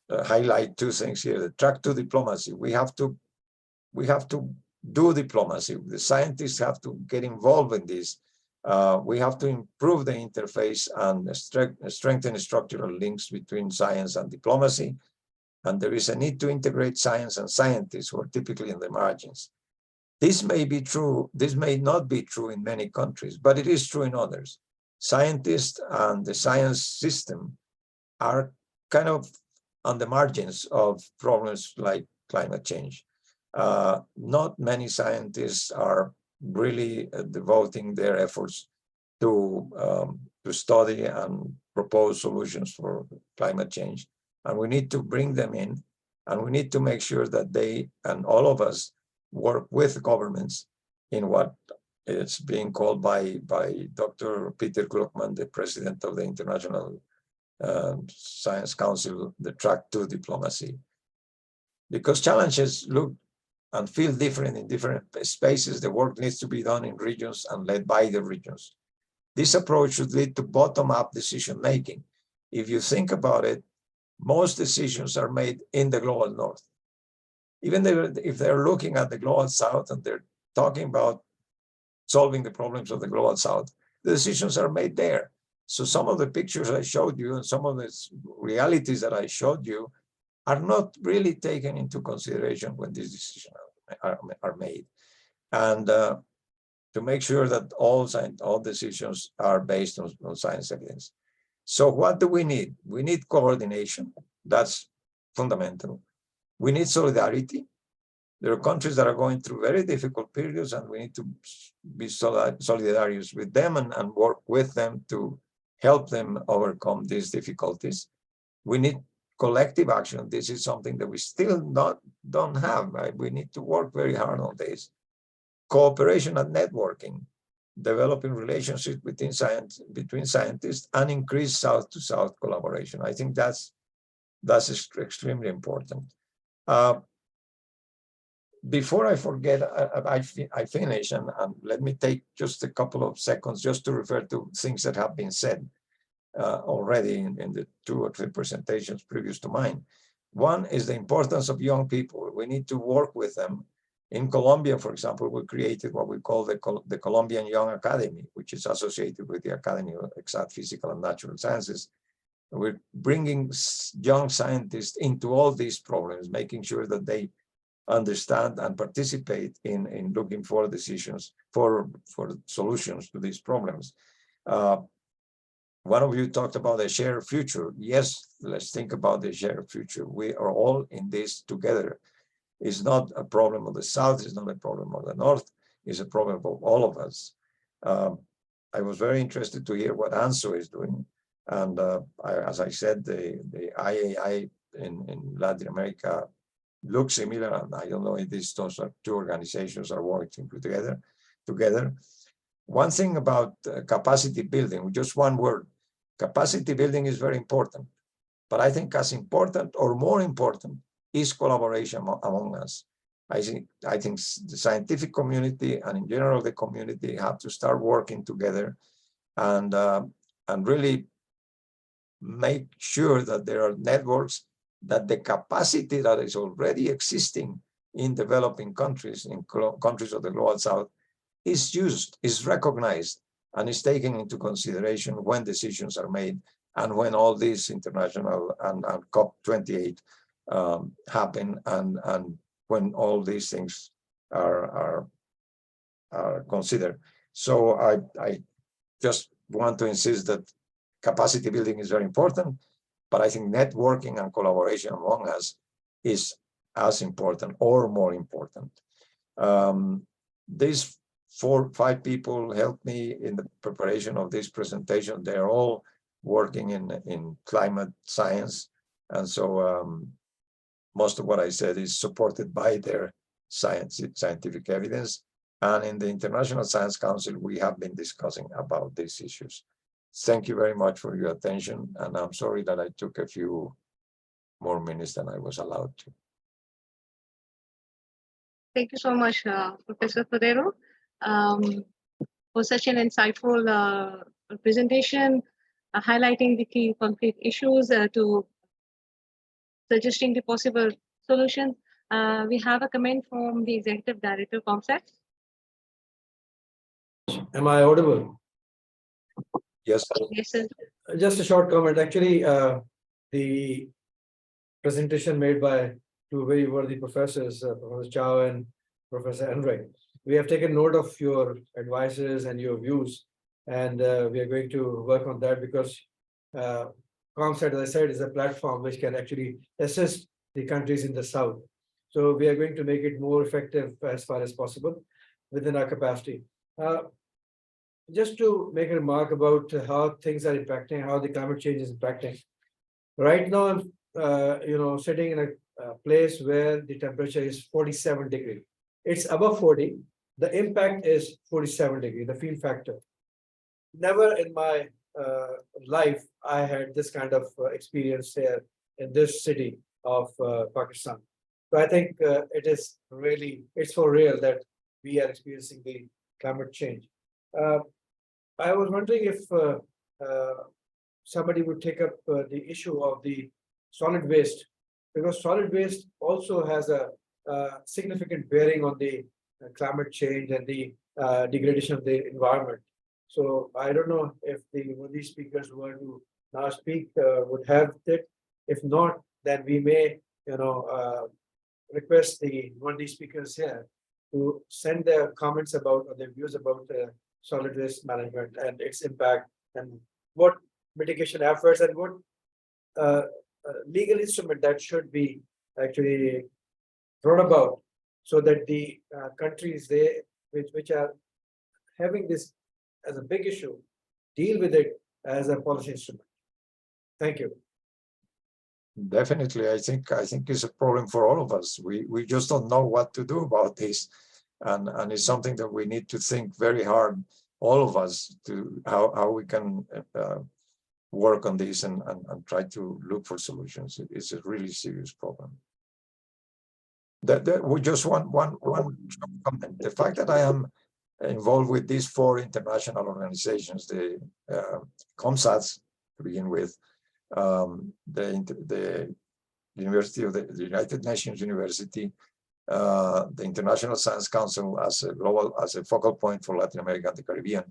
highlight two things here. The track to diplomacy. We have to do diplomacy. The scientists have to get involved in this. We have to improve the interface and strengthen structural links between science and diplomacy. And there is a need to integrate science and scientists who are typically in the margins. This may be true, this may not be true in many countries, but it is true in others. Scientists and the science system are kind of on the margins of problems like climate change. Not many scientists are really devoting their efforts to study and propose solutions for climate change. And we need to bring them in, and we need to make sure that they and all of us work with governments in what is being called by Dr. Peter Gluckman, the president of the International Science Council, the track to diplomacy. Because challenges look and feel different in different spaces, the work needs to be done in regions and led by the regions. This approach should lead to bottom-up decision-making. If you think about it, most decisions are made in the global north. Even if they're looking at the global south and they're talking about solving the problems of the global south, the decisions are made there. So some of the pictures I showed you and some of the realities that I showed you are not really taken into consideration when these decisions are made. And to make sure that all decisions are based on science evidence. So what do we need? We need coordination. That's fundamental. We need solidarity. There are countries that are going through very difficult periods, and we need to be solidarious with them and work with them to help them overcome these difficulties. We need collective action. This is something that we still don't have. Right? We need to work very hard on this. Cooperation and networking, developing relationships between scientists, and increase South-to-South collaboration. I think that's extremely important. Before I forget, I finish, and let me take just a couple of seconds just to refer to things that have been said already in the 2 or 3 presentations previous to mine. One is the importance of young people. We need to work with them. In Colombia, for example, we created what we call the Colombian Young Academy, which is associated with the Academy of Exact Physical and Natural Sciences, We're bringing young scientists into all these problems, making sure that they understand and participate in looking for decisions, for solutions to these problems. One of you talked about a shared future. Yes, let's think about the shared future. We are all in this together. It's not a problem of the South, it's not a problem of the North, it's a problem of all of us. I was very interested to hear what ANSO is doing. And as I said, the IAI in Latin America looks similar, and I don't know if those two organizations are working together. One thing about capacity building, just one word, capacity building is very important, but I think as important or more important is collaboration among us. I think the scientific community and in general the community have to start working together and really make sure that there are networks, that the capacity that is already existing in developing countries, in countries of the Global South, is used, is recognized, and is taken into consideration when decisions are made and when all these international and COP28 happen, and when all these things are considered. So I just want to insist that capacity building is very important, but I think networking and collaboration among us is as important or more important. These 4 or 5 people helped me in the preparation of this presentation. They're all working in climate science. And so most of what I said is supported by their scientific evidence. And in the International Science Council, we have been discussing about these issues. Thank you very much for your attention. And I'm sorry that I took a few more minutes than I was allowed to. Thank you so much, Professor Cordero, for such an insightful presentation, highlighting the key concrete issues to suggesting the possible solutions. We have a comment from the Executive Director, COMSAT. Am I audible? Yes. Yes, sir. Just a short comment. Actually, the presentation made by 2 very worthy professors, Professor Chow and Professor Enright. We have taken note of your advices and your views, and we are going to work on that because COMSAT, as I said, is a platform which can actually assist the countries in the South. So we are going to make it more effective as far as possible within our capacity. Just to make a remark about how things are impacting, how the climate change is impacting. Right now, I'm sitting in a place where the temperature is 47 degrees. It's above 40. The impact is 47 degrees, the feel factor. Never in my life I had this kind of experience here in this city of Pakistan. So I think it's for real that we are experiencing the climate change. I was wondering if somebody would take up the issue of the solid waste, because solid waste also has a significant bearing on the climate change and the degradation of the environment. So I don't know if one of these speakers who were to now speak would have it. If not, then we may, request one of these speakers here to send their comments about or their views about solid waste management and its impact, and what mitigation efforts and what legal instrument that should be actually brought about, so that the countries which are having this as a big issue deal with it as a policy instrument. Thank you. Definitely, I think it's a problem for all of us. We just don't know what to do about this, and it's something that we need to think very hard, all of us, to how we can work on this and try to look for solutions. It's a really serious problem. We just want one comment. The fact that I am involved with these 4 international organizations, the COMSATs to begin with, the University of the United Nations University, the International Science Council as a focal point for Latin America and the Caribbean,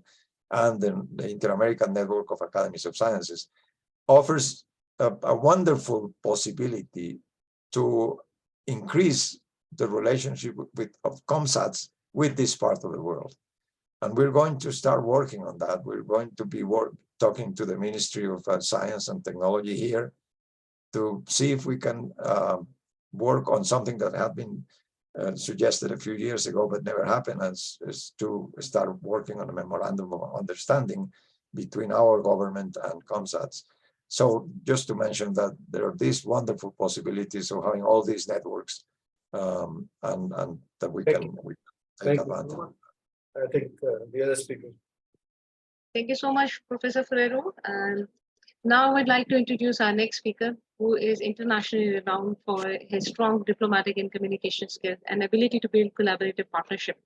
and the Inter-American Network of Academies of Sciences, offers a wonderful possibility to increase the relationship of COMSATs with this part of the world. And we're going to start working on that. We're going to be talking to the Ministry of Science and Technology here to see if we can work on something that had been suggested a few years ago, but never happened, as to start working on a memorandum of understanding between our government and COMSATs. So just to mention that there are these wonderful possibilities of having all these networks, and that we can take advantage. I think the other speaker. Thank you so much, Professor Ferrero. And now I'd like to introduce our next speaker, who is internationally renowned for his strong diplomatic and communication skills and ability to build collaborative partnership.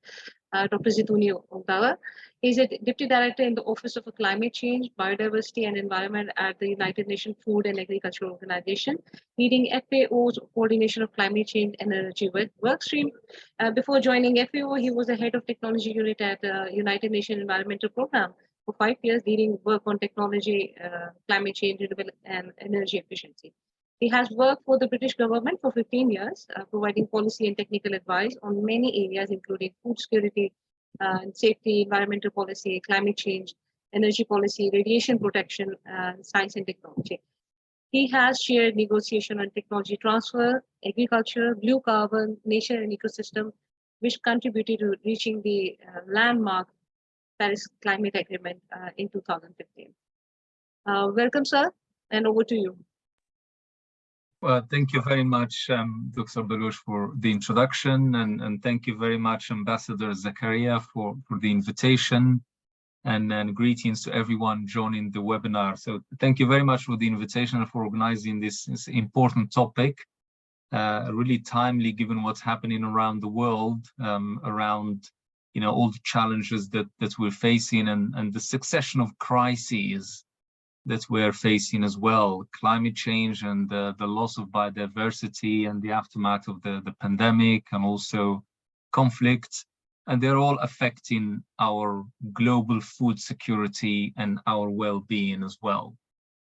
Dr. Zituni Ogdawa. He's a Deputy Director in the Office of Climate Change, Biodiversity and Environment at the United Nations Food and Agriculture Organization, leading FAO's coordination of climate change and energy workstream. Before joining FAO, he was the head of technology unit at the United Nations Environmental Program for 5 years, leading work on technology, climate change, renewable and energy efficiency. He has worked for the British government for 15 years, providing policy and technical advice on many areas, including food security, safety, environmental policy, climate change, energy policy, radiation protection, science and technology. He has shared negotiation on technology transfer, agriculture, blue carbon, nature and ecosystem, which contributed to reaching the landmark Paris Climate Agreement in 2015. Welcome, sir, and over to you. Well, thank you very much, Dr. Belush, for the introduction, and thank you very much, Ambassador Zakaria, for the invitation, and greetings to everyone joining the webinar. So thank you very much for the invitation and for organizing this important topic, really timely given what's happening around the world, around all the challenges that we're facing and the succession of crises that we're facing as well, climate change and the loss of biodiversity and the aftermath of the pandemic, and also conflict, and they're all affecting our global food security and our well-being as well.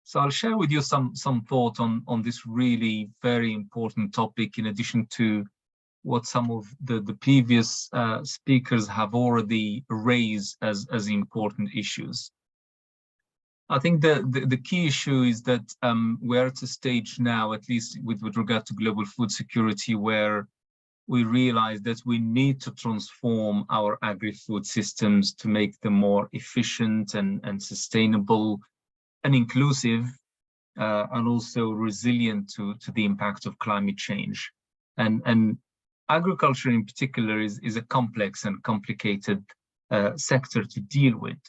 So I'll share with you some thought on this really very important topic, in addition to what some of the previous speakers have already raised as important issues. I think the key issue is that we're at a stage now, at least with regard to global food security, where we realize that we need to transform our agri-food systems to make them more efficient and sustainable and inclusive, and also resilient to the impact of climate change. And agriculture in particular is a complex and complicated sector to deal with.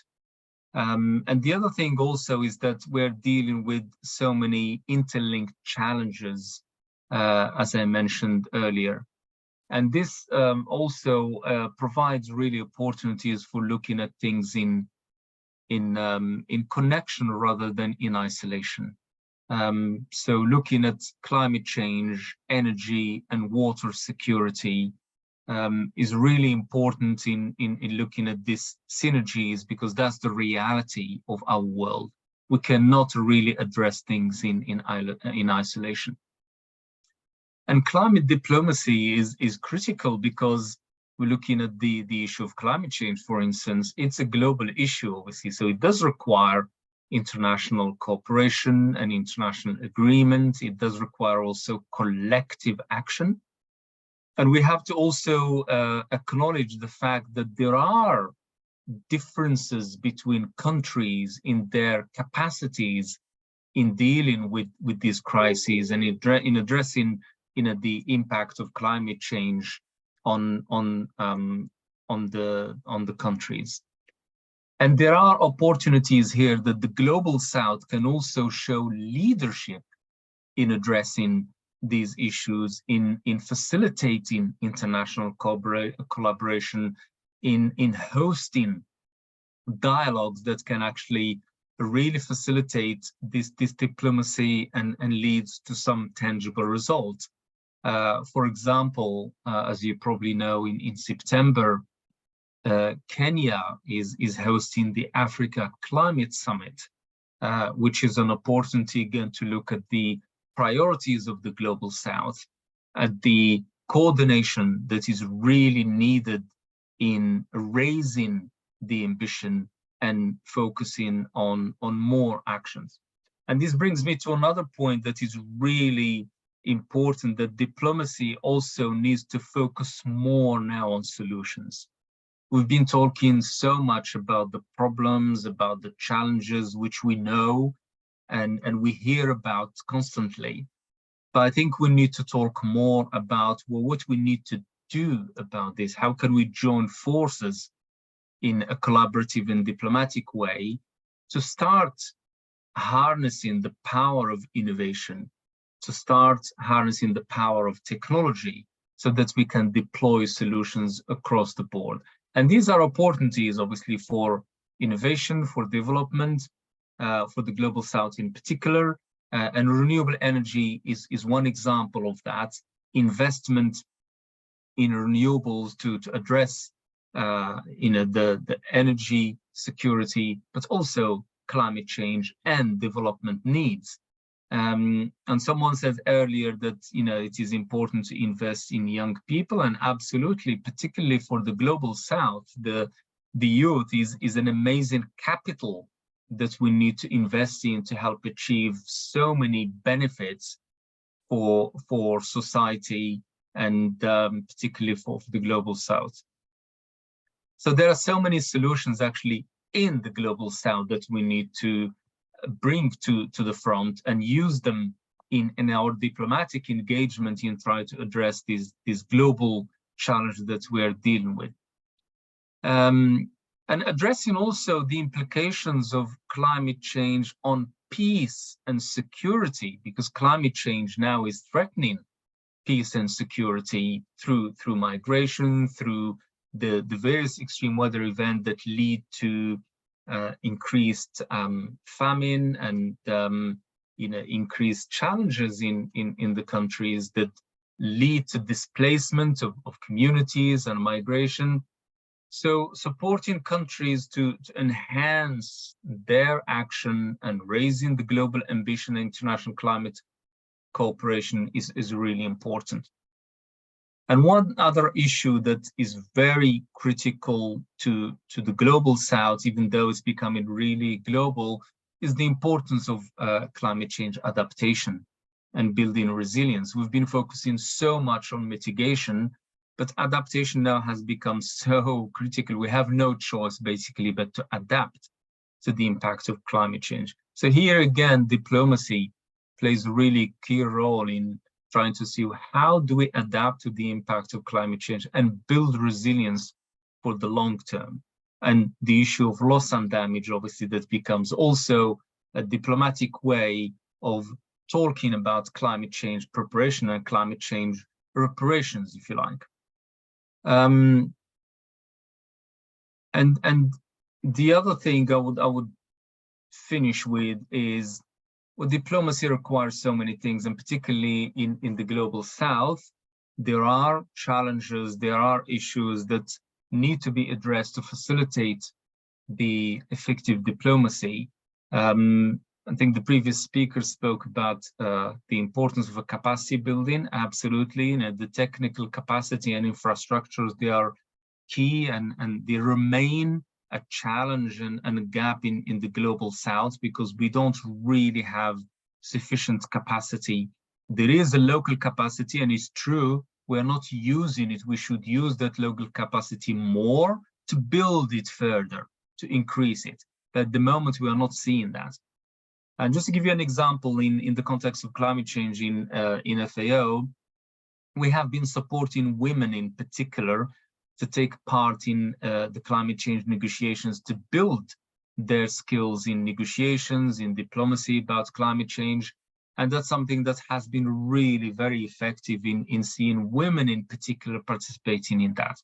And the other thing also is that we're dealing with so many interlinked challenges, as I mentioned earlier. And this also provides really opportunities for looking at things in connection rather than in isolation. So looking at climate change, energy and water security is really important in looking at these synergies, because that's the reality of our world. We cannot really address things in isolation. And climate diplomacy is critical, because we're looking at the issue of climate change, for instance. It's a global issue, obviously, so it does require international cooperation and international agreement. It does require also collective action. And we have to also acknowledge the fact that there are differences between countries in their capacities in dealing with these crises and in addressing the impact of climate change on the countries. And there are opportunities here that the global South can also show leadership in addressing these issues, in facilitating international collaboration, in hosting dialogues that can actually really facilitate this diplomacy and leads to some tangible results. For example, as you probably know, in September, Kenya is hosting the Africa Climate Summit, which is an opportunity again to look at the priorities of the Global South, at the coordination that is really needed in raising the ambition and focusing on more actions. And this brings me to another point that is really important, that diplomacy also needs to focus more now on solutions. We've been talking so much about the problems, about the challenges, which we know and we hear about constantly. But I think we need to talk more about, well, what we need to do about this. How can we join forces in a collaborative and diplomatic way to start harnessing the power of innovation, to start harnessing the power of technology so that we can deploy solutions across the board. And these are opportunities, obviously, for innovation, for development, for the Global South in particular, and renewable energy is one example of that. Investment in renewables to address the energy security, but also climate change and development needs. And someone said earlier that it is important to invest in young people, and absolutely, particularly for the Global South, the youth is an amazing capital that we need to invest in to help achieve so many benefits for society and particularly for the Global South. So there are so many solutions actually in the Global South that we need to bring to the front and use them in our diplomatic engagement in trying to address these global challenges that we are dealing with. And addressing also the implications of climate change on peace and security, because climate change now is threatening peace and security through migration, through the various extreme weather events that lead to increased famine and increased challenges in the countries that lead to displacement of communities and migration. So supporting countries to enhance their action and raising the global ambition in international climate cooperation is really important. And one other issue that is very critical to the Global South, even though it's becoming really global, is the importance of climate change adaptation and building resilience. We've been focusing so much on mitigation, but adaptation now has become so critical. We have no choice, basically, but to adapt to the impact of climate change. So here again, diplomacy plays a really key role in trying to see how do we adapt to the impact of climate change and build resilience for the long term. And the issue of loss and damage, obviously, that becomes also a diplomatic way of talking about climate change preparation and climate change reparations, if you like. And the other thing I would finish with is, well, diplomacy requires so many things, and particularly in the Global South, there are challenges, there are issues that need to be addressed to facilitate the effective diplomacy. I think the previous speaker spoke about the importance of a capacity building. Absolutely, the technical capacity and infrastructures, they are key and they remain a challenge and a gap in the Global South, because we don't really have sufficient capacity. There is a local capacity, and it's true, we're not using it. We should use that local capacity more to build it further, to increase it. But at the moment, we are not seeing that. And just to give you an example, in the context of climate change in FAO, we have been supporting women in particular to take part in the climate change negotiations, to build their skills in negotiations, in diplomacy about climate change. And that's something that has been really very effective in seeing women in particular participating in that.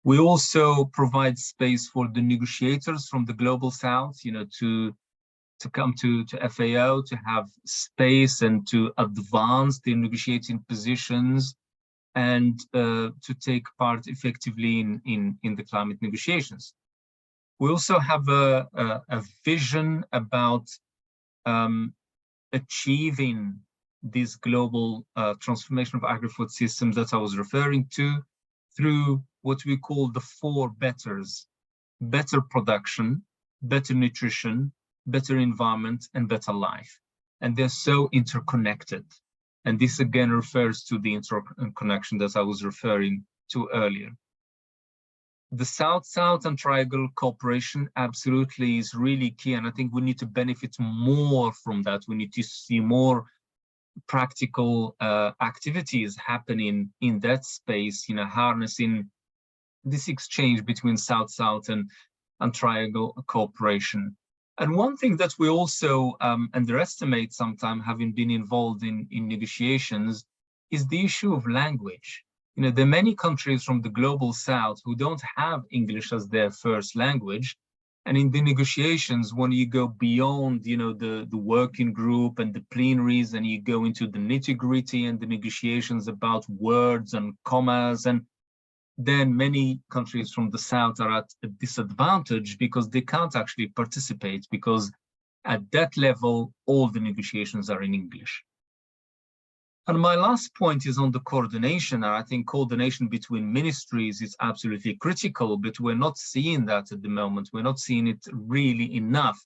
We also provide space for the negotiators from the Global South, to come to FAO, to have space and to advance their negotiating positions and to take part effectively in the climate negotiations. We also have a vision about achieving this global transformation of agri-food systems that I was referring to through what we call the 4 betters: better production, better nutrition, better environment, and better life. And they're so interconnected. And this again refers to the interconnection that I was referring to earlier. The South-South and Triangle cooperation absolutely is really key. And I think we need to benefit more from that. We need to see more practical activities happening in that space, harnessing this exchange between South-South and Triangle cooperation. And one thing that we also underestimate sometimes, having been involved in negotiations, is the issue of language. There are many countries from the global South who don't have English as their first language. And in the negotiations, when you go beyond, the working group and the plenaries, and you go into the nitty-gritty and the negotiations about words and commas, and then many countries from the South are at a disadvantage because they can't actually participate, because at that level, all the negotiations are in English. And my last point is on the coordination. And I think coordination between ministries is absolutely critical, but we're not seeing that at the moment. We're not seeing it really enough.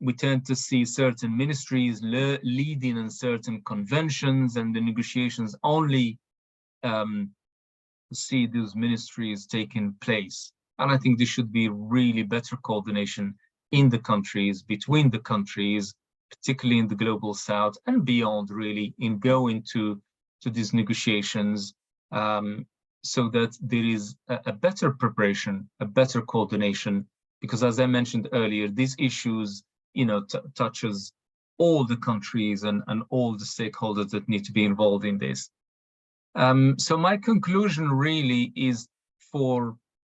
We tend to see certain ministries leading in certain conventions, and the negotiations only see those ministries taking place. And I think there should be really better coordination in the countries, between the countries, particularly in the global South and beyond, really, in going to these negotiations, so that there is a better preparation, a better coordination, because as I mentioned earlier, these issues, touches all the countries and all the stakeholders that need to be involved in this. So my conclusion really is for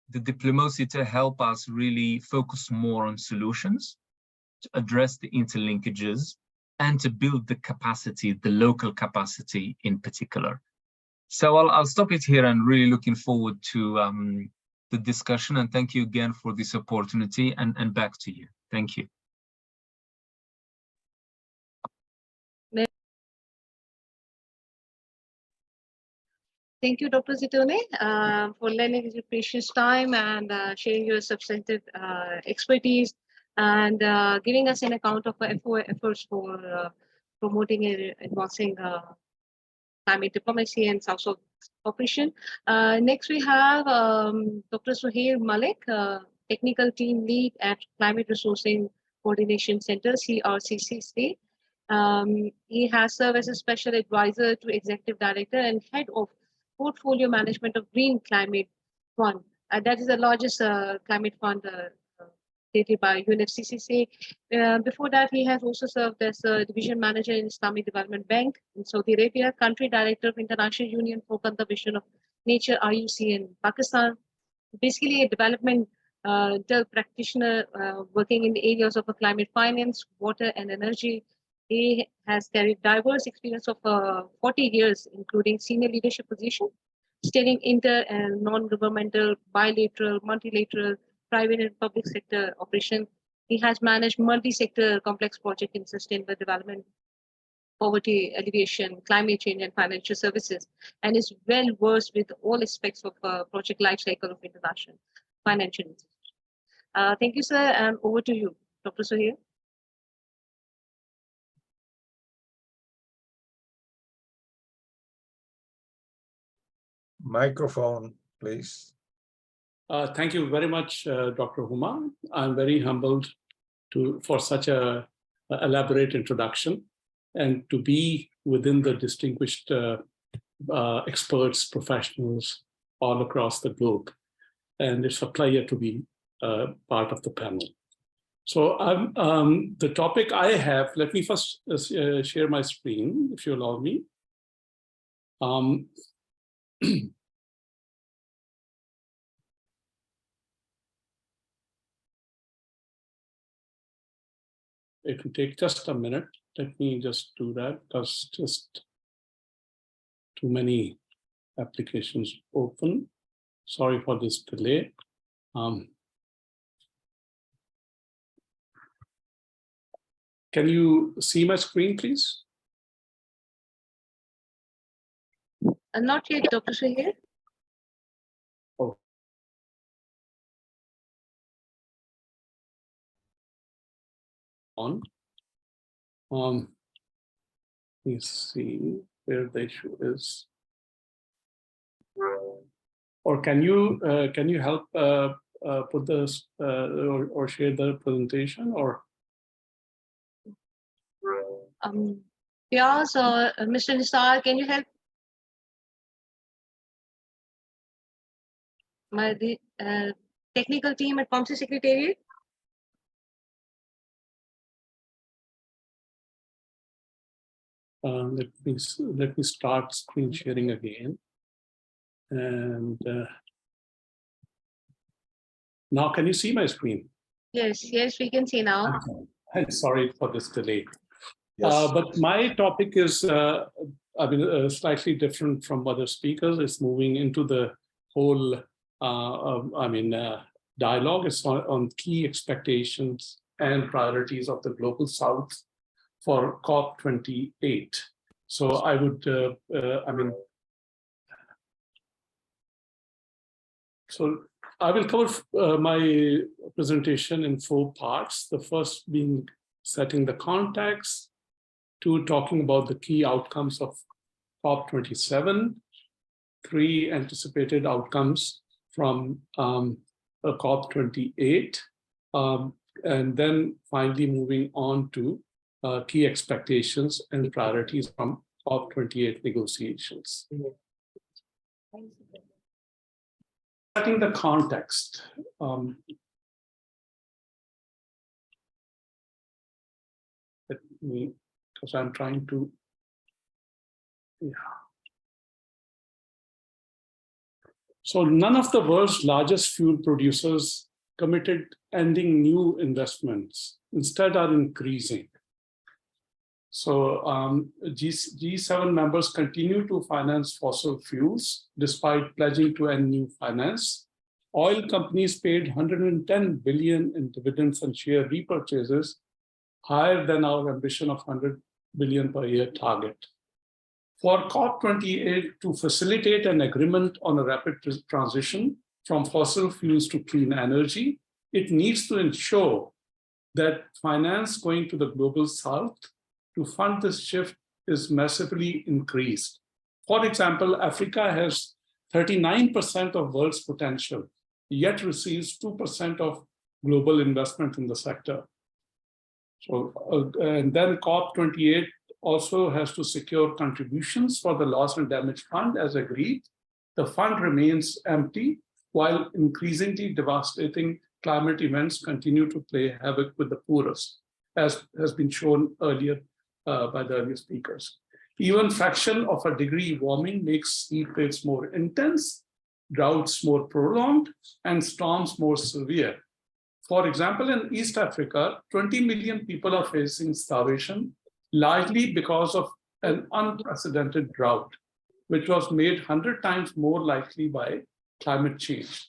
the diplomacy to help us really focus more on solutions, to address the interlinkages, and to build the capacity, the local capacity in particular. So I'll stop it here, and really looking forward to the discussion. And thank you again for this opportunity, and back to you. Thank you. Thank you, Dr. Zitone, for lending your precious time and sharing your substantive expertise, and giving us an account of efforts for promoting and advancing climate diplomacy and South-South cooperation. Next, we have Dr. Suhail Malik, Technical Team Lead at Climate Resourcing Coordination Center, CRCCC. He has served as a special advisor to Executive Director and Head of Portfolio Management of Green Climate Fund. That is the largest climate fund created by UNFCCC. Before that, he has also served as a division manager in Islamic Development Bank in Saudi Arabia, country director of International Union for Conservation of Nature, IUC, in Pakistan. Basically, a development practitioner working in the areas of climate finance, water, and energy. He has carried diverse experience of 40 years, including senior leadership positions, steering inter and non-governmental, bilateral, multilateral, private and public sector operations. He has managed multi-sector complex projects in sustainable development, poverty alleviation, climate change, and financial services, and is well versed with all aspects of project lifecycle of international financial institutions. Thank you, sir, and over to you, Dr. Suhail. Microphone, please. Thank you very much, Dr. Huma. I'm very humbled for such a elaborate introduction, and to be within the distinguished experts, professionals all across the globe. And it's a pleasure to be part of the panel. So the topic I have, let me first share my screen, if you allow me. It will take just a minute. Let me just do that, because just too many applications open. Sorry for this delay. Can you see my screen, please? Not yet, Dr. Shahir. On. Let's see where the issue is. Or can you help put this or share the presentation or? Piaz or Mr. Nisar, can you help? The technical team at Council Secretariat. Let me start screen sharing again. And now can you see my screen? Yes, we can see now. I'm sorry for this delay. Yes. But my topic is, slightly different from other speakers. It's moving into the whole, dialogue. It's on key expectations and priorities of the Global South for COP28. So I would, so I will cover my presentation in 4 parts. The first being setting the context, 2, talking about the key outcomes of COP27, 3, anticipated outcomes from COP28, and then finally moving on to key expectations and priorities from COP28 negotiations. Setting the context. Let me, because I'm trying to, So none of the world's largest fuel producers committed ending new investments, instead are increasing. So G7 members continue to finance fossil fuels despite pledging to end new finance. Oil companies paid 110 billion in dividends and share repurchases, higher than our ambition of 100 billion per year target. For COP28 to facilitate an agreement on a rapid transition from fossil fuels to clean energy, it needs to ensure that finance going to the Global South to fund this shift is massively increased. For example, Africa has 39% of world's potential, yet receives 2% of global investment in the sector. So, and then COP28 also has to secure contributions for the loss and damage fund as agreed. The fund remains empty while increasingly devastating climate events continue to play havoc with the poorest, as has been shown earlier by the earlier speakers. Even fraction of a degree warming makes heat waves more intense, droughts more prolonged, and storms more severe. For example, in East Africa, 20 million people are facing starvation, largely because of an unprecedented drought, which was made 100 times more likely by climate change.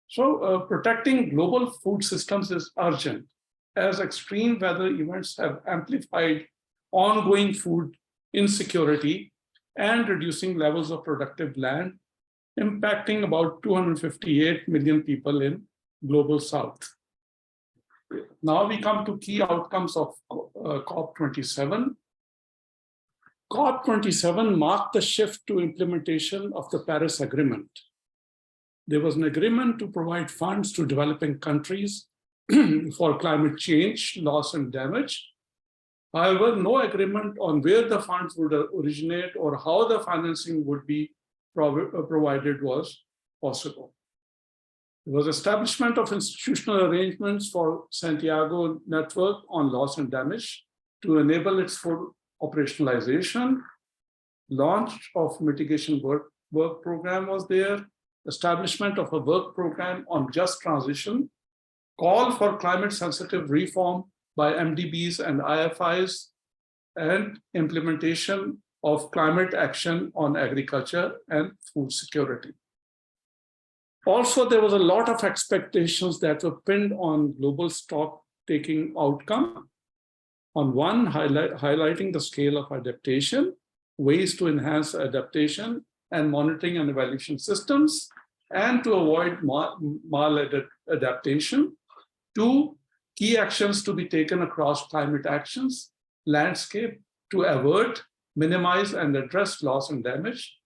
So protecting global food systems is urgent, as extreme weather events have amplified ongoing food insecurity and reducing levels of productive land, impacting about 258 million people in Global South. Now we come to key outcomes of COP27. COP27 marked the shift to implementation of the Paris Agreement. There was an agreement to provide funds to developing countries for climate change, loss and damage. However, no agreement on where the funds would originate or how the financing would be provided was possible. There was establishment of institutional arrangements for Santiago Network on loss and damage to enable its full operationalization. Launch of mitigation work program was there. Establishment of a work program on just transition. Call for climate sensitive reform by MDBs and IFIs, and implementation of climate action on agriculture and food security. Also, there was a lot of expectations that were pinned on global stock taking outcome. On one, highlighting the scale of adaptation, ways to enhance adaptation and monitoring and evaluation systems, and to avoid maladaptation. Two, key actions to be taken across climate actions, landscape to avert, minimize, and address loss and damage.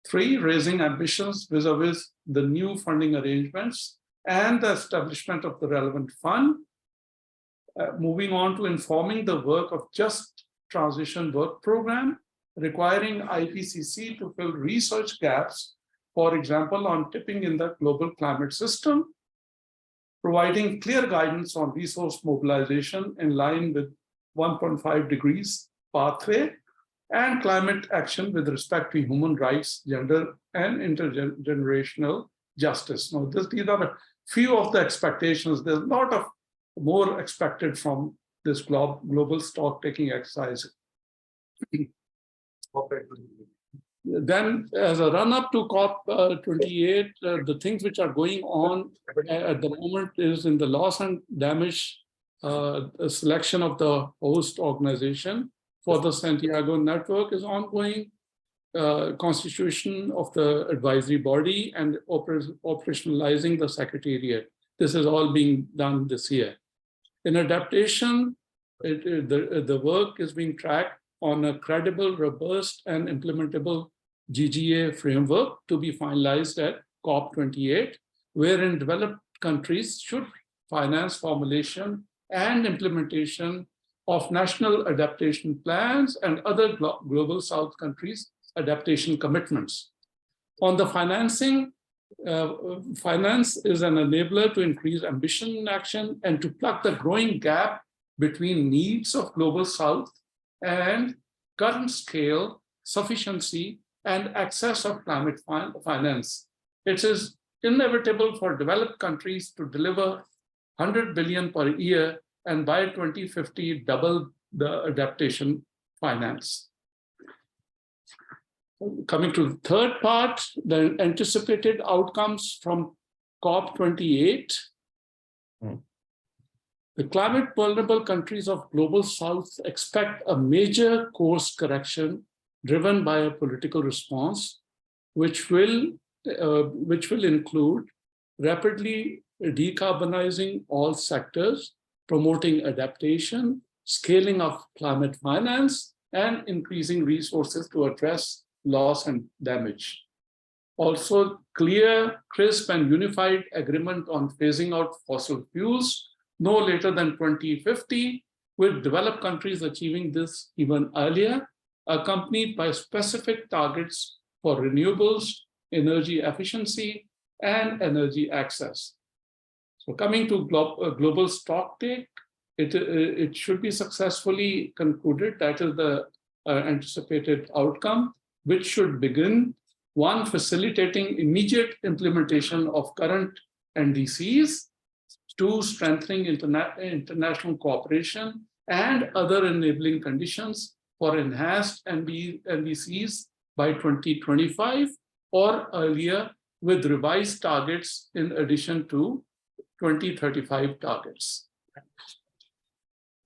Three, raising ambitions vis-a-vis the new funding arrangements and the establishment of the relevant fund. Moving on to informing the work of Just Transition Work Program, requiring IPCC to fill research gaps, for example, on tipping in the global climate system, providing clear guidance on resource mobilization in line with 1.5 degrees pathway, and climate action with respect to human rights, gender, and intergenerational justice. Now, these are a few of the expectations. There's a lot of more expected from this global stock-taking exercise. Then, as a run-up to COP28, the things which are going on at the moment is in the loss and damage selection of the host organization for the Santiago Network is ongoing. Constitution of the advisory body and operationalizing the secretariat. This is all being done this year. In adaptation, the work is being tracked on a credible, robust, and implementable GGA framework to be finalized at COP28, wherein developed countries should finance formulation and implementation of national adaptation plans and other global South countries' adaptation commitments. On the financing, finance is an enabler to increase ambition in action and to plug the growing gap between needs of global South and current scale, sufficiency, and access of climate finance. It is inevitable for developed countries to deliver 100 billion per year and by 2050 double the adaptation finance. Coming to the third part, the anticipated outcomes from COP28. The climate vulnerable countries of global South expect a major course correction driven by a political response, which will include rapidly decarbonizing all sectors, promoting adaptation, scaling of climate finance, and increasing resources to address loss and damage. Also, clear, crisp, and unified agreement on phasing out fossil fuels no later than 2050, with developed countries achieving this even earlier, accompanied by specific targets for renewables, energy efficiency, and energy access. So coming to global stocktake, it should be successfully concluded. That is the anticipated outcome, which should begin, one, facilitating immediate implementation of current NDCs, two, strengthening international cooperation and other enabling conditions for enhanced NDCs by 2025 or earlier, with revised targets in addition to 2035 targets.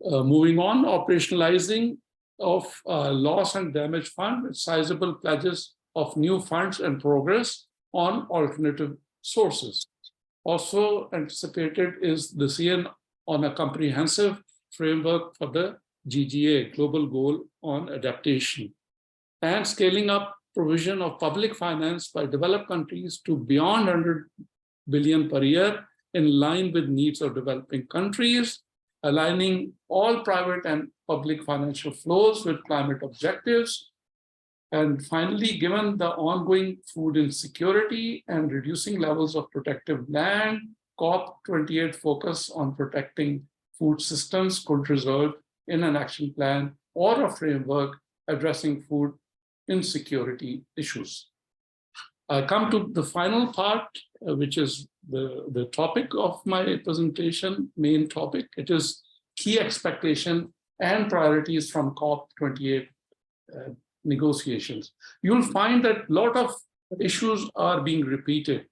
Moving on, operationalizing of loss and damage fund with sizable pledges of new funds and progress on alternative sources. Also anticipated is the CN on a comprehensive framework for the GGA, Global Goal on Adaptation, and scaling up provision of public finance by developed countries to beyond 100 billion per year in line with needs of developing countries, aligning all private and public financial flows with climate objectives. And finally, given the ongoing food insecurity and reducing levels of protective land, COP28 focus on protecting food systems could result in an action plan or a framework addressing food insecurity issues. I come to the final part, which is the topic of my presentation, main topic. It is key expectation and priorities from COP28 negotiations. You'll find that a lot of issues are being repeated.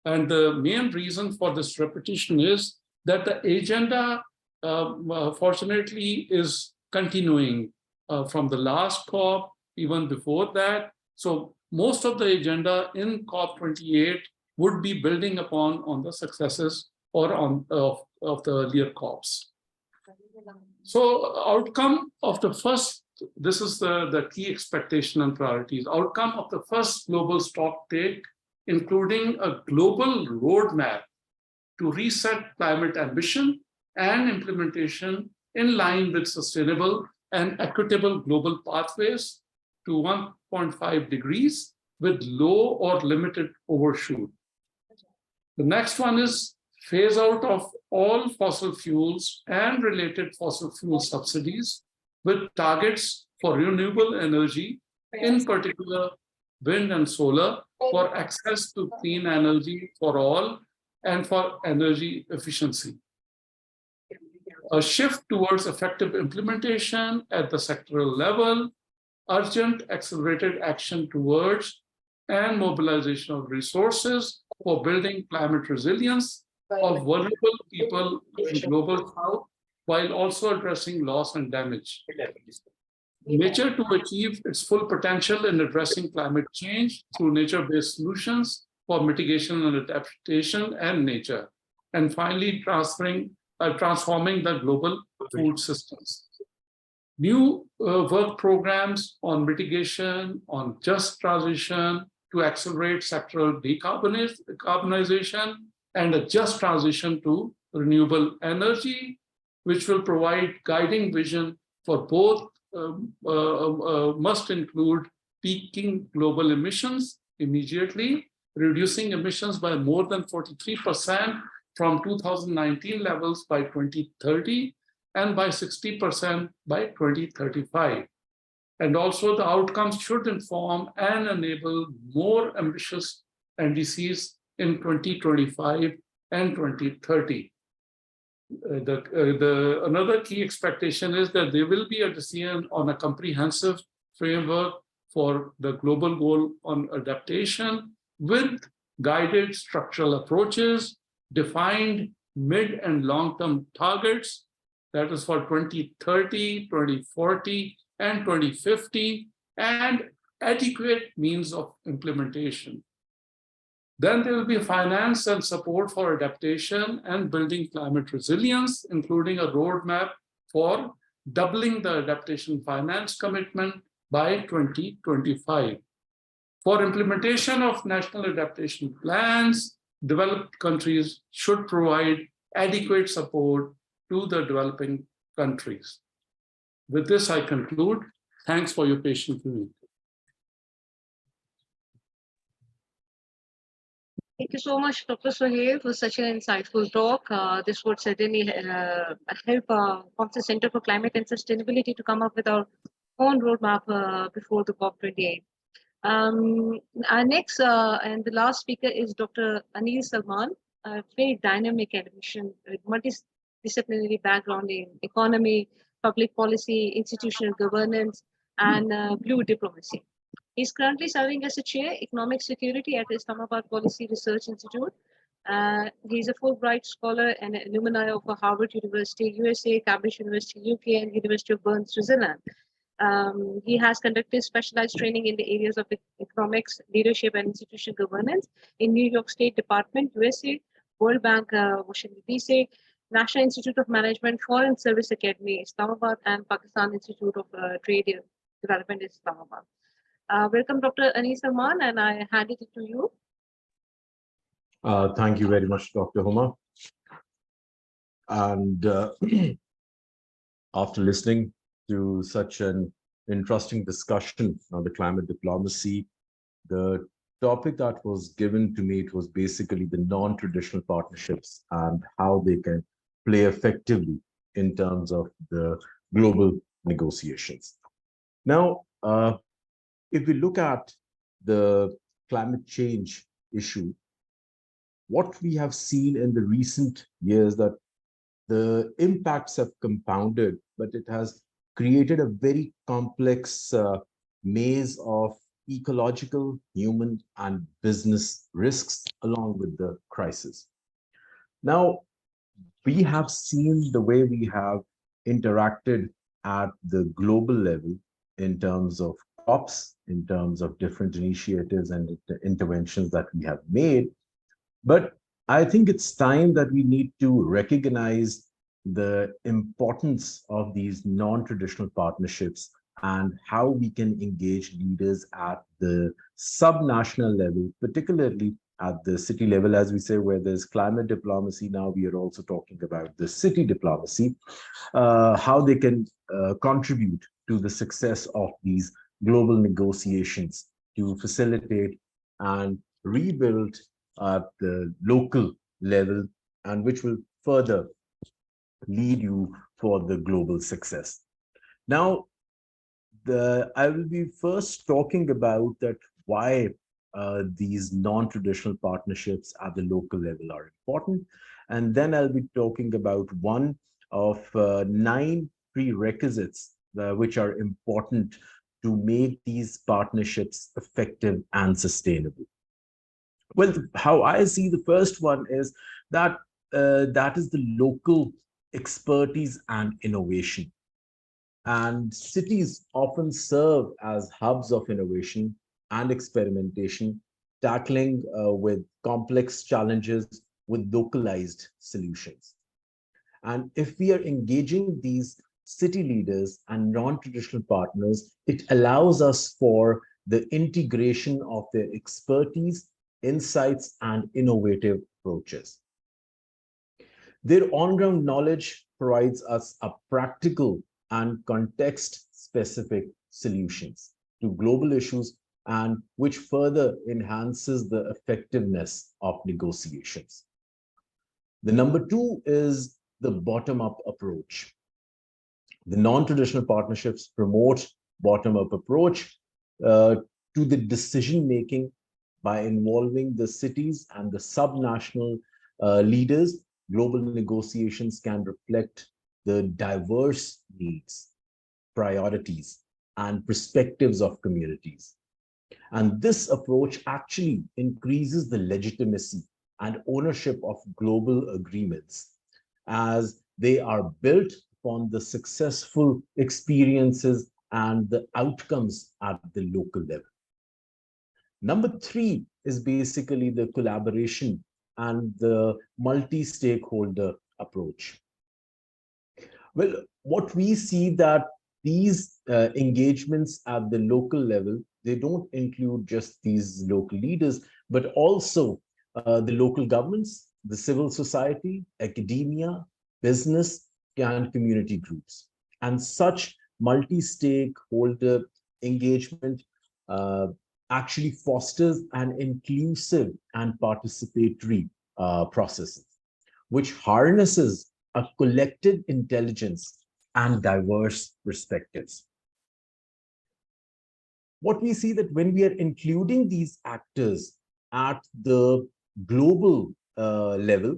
And the main reason for this repetition is that the agenda fortunately is continuing from the last COP, even before that. So most of the agenda in COP28 would be building upon on the successes or on of the earlier COPs. So outcome of the first, this is the key expectation and priorities. Outcome of the first global stock take, including a global roadmap to reset climate ambition and implementation in line with sustainable and equitable global pathways to 1.5 degrees with low or limited overshoot. The next one is phase out of all fossil fuels and related fossil fuel subsidies with targets for renewable energy, in particular wind and solar, for access to clean energy for all and for energy efficiency. A shift towards effective implementation at the sectoral level, urgent accelerated action towards and mobilization of resources for building climate resilience of vulnerable people in global south, while also addressing loss and damage. Nature to achieve its full potential in addressing climate change through nature-based solutions for mitigation and adaptation and nature. And finally, transforming the global food systems. New work programs on mitigation, on just transition to accelerate sectoral decarbonization and a just transition to renewable energy, which will provide guiding vision for both must include peaking global emissions immediately, reducing emissions by more than 43% from 2019 levels by 2030 and by 60% by 2035. And also the outcomes should inform and enable more ambitious NDCs in 2025 and 2030. Another key expectation is that there will be a decision on a comprehensive framework for the global goal on adaptation with guided structural approaches, defined mid and long-term targets, that is for 2030, 2040, and 2050, and adequate means of implementation. Then there will be finance and support for adaptation and building climate resilience, including a roadmap for doubling the adaptation finance commitment by 2025. For implementation of national adaptation plans, developed countries should provide adequate support to the developing countries. With this, I conclude. Thanks for your patient viewing. Thank you so much, Dr. Sohail, for such an insightful talk. This would certainly help COPS Center for Climate and Sustainability to come up with our own roadmap before the COP28. Our next and the last speaker is Dr. Anil Salman, a very dynamic academician with multidisciplinary background in economy, public policy, institutional governance, and blue diplomacy. He's currently serving as a chair, economic security at the Islamabad Policy Research Institute. He's a Fulbright scholar and an alumni of Harvard University, USA, Cambridge University, UK, and University of Bern, Switzerland. He has conducted specialized training in the areas of economics, leadership, and institutional governance in New York State Department, USA, World Bank, Washington, D.C., National Institute of Management, Foreign Service Academy, Islamabad, and Pakistan Institute of Trade Development, Islamabad. Welcome, Dr. Anil Salman, and I hand it to you. Thank you very much, Dr. Huma. And after listening to such an interesting discussion on the climate diplomacy, the topic that was given to me, it was basically the non-traditional partnerships and how they can play effectively in terms of the global negotiations. Now, if we look at the climate change issue, what we have seen in the recent years that the impacts have compounded, but it has created a very complex maze of ecological, human, and business risks along with the crisis. Now, we have seen the way we have interacted at the global level in terms of COPs, in terms of different initiatives and interventions that we have made. But I think it's time that we need to recognize the importance of these non-traditional partnerships and how we can engage leaders at the subnational level, particularly at the city level, as we say, where there's climate diplomacy. Now we are also talking about the city diplomacy, how they can contribute to the success of these global negotiations to facilitate and rebuild at the local level, and which will further lead you for the global success. Now, I will be first talking about that why these non-traditional partnerships at the local level are important. And then I'll be talking about one of 9 prerequisites which are important to make these partnerships effective and sustainable. Well, how I see the first one is that that is the local expertise and innovation. And cities often serve as hubs of innovation and experimentation, tackling with complex challenges with localized solutions. And if we are engaging these city leaders and non-traditional partners, it allows us for the integration of their expertise, insights, and innovative approaches. Their on-ground knowledge provides us a practical and context-specific solutions to global issues, and which further enhances the effectiveness of negotiations. The number 2 is the bottom-up approach. The non-traditional partnerships promote bottom-up approach to the decision-making by involving the cities and the subnational leaders. Global negotiations can reflect the diverse needs, priorities, and perspectives of communities. And this approach actually increases the legitimacy and ownership of global agreements, as they are built upon the successful experiences and the outcomes at the local level. Number 3 is basically the collaboration and the multi-stakeholder approach. Well, what we see that these engagements at the local level, they don't include just these local leaders, but also the local governments, the civil society, academia, business, and community groups. And such multi-stakeholder engagement actually fosters an inclusive and participatory process, which harnesses a collective intelligence and diverse perspectives. What we see that when we are including these actors at the global level,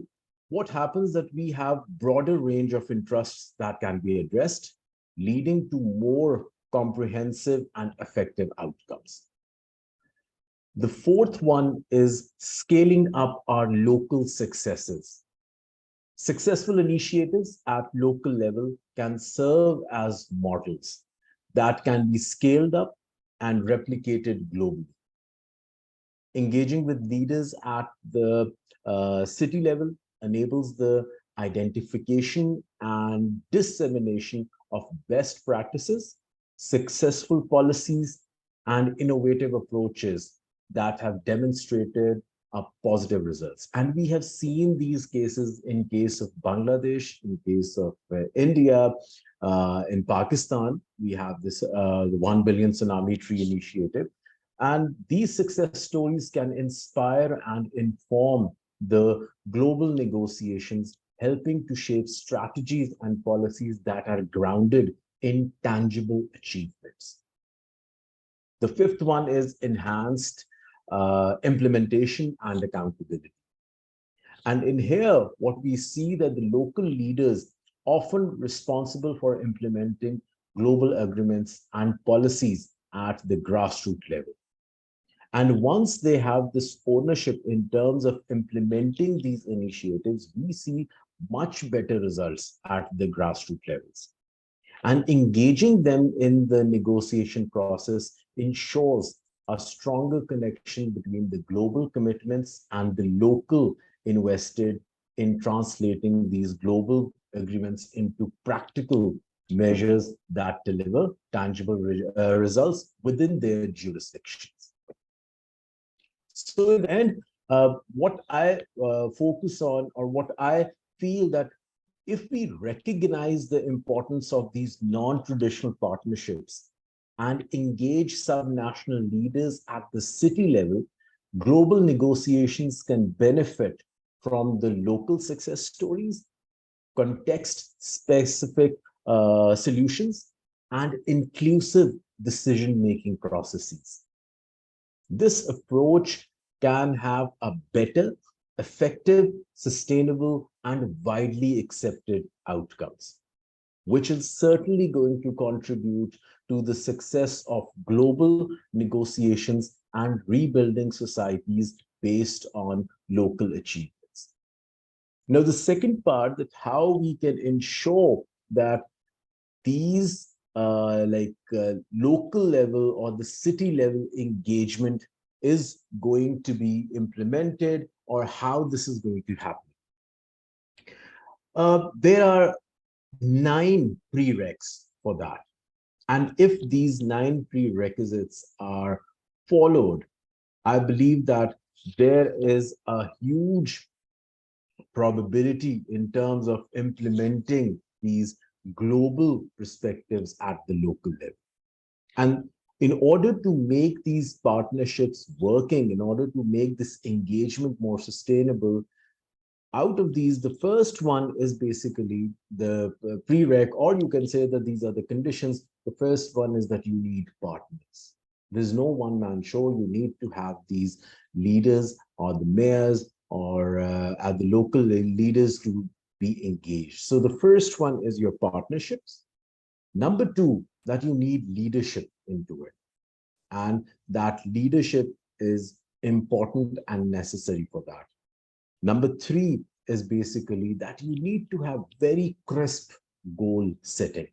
what happens that we have broader range of interests that can be addressed, leading to more comprehensive and effective outcomes. The 4th one is scaling up our local successes. Successful initiatives at local level can serve as models that can be scaled up and replicated globally. Engaging with leaders at the city level enables the identification and dissemination of best practices, successful policies, and innovative approaches that have demonstrated positive results. And we have seen these cases in case of Bangladesh, in case of India, in Pakistan. We have this the 1 billion tsunami tree initiative. And these success stories can inspire and inform the global negotiations, helping to shape strategies and policies that are grounded in tangible achievements. The 5th one is enhanced implementation and accountability. And in here, what we see that the local leaders often responsible for implementing global agreements and policies at the grassroots level. And once they have this ownership in terms of implementing these initiatives, we see much better results at the grassroots levels. And engaging them in the negotiation process ensures a stronger connection between the global commitments and the local invested in translating these global agreements into practical measures that deliver tangible results within their jurisdictions. So in the end, what I focus on, or what I feel, that if we recognize the importance of these non-traditional partnerships and engage subnational leaders at the city level, global negotiations can benefit from the local success stories, context-specific solutions, and inclusive decision-making processes. This approach can have a better, effective, sustainable, and widely accepted outcomes, which is certainly going to contribute to the success of global negotiations and rebuilding societies based on local achievements. Now, the second part, that how we can ensure that these local level or the city level engagement is going to be implemented, or how this is going to happen. There are 9 prereqs for that. And if these 9 prerequisites are followed, I believe that there is a huge probability in terms of implementing these global perspectives at the local level. And in order to make these partnerships working, in order to make this engagement more sustainable, out of these, the first one is basically the prereq, or you can say that these are the conditions. The first one is that you need partners. There's no one-man show. You need to have these leaders, or the mayors, or at the local leaders to be engaged. So the first one is your partnerships. Number 2, that you need leadership into it. And that leadership is important and necessary for that. Number 3 is basically that you need to have very crisp goal setting.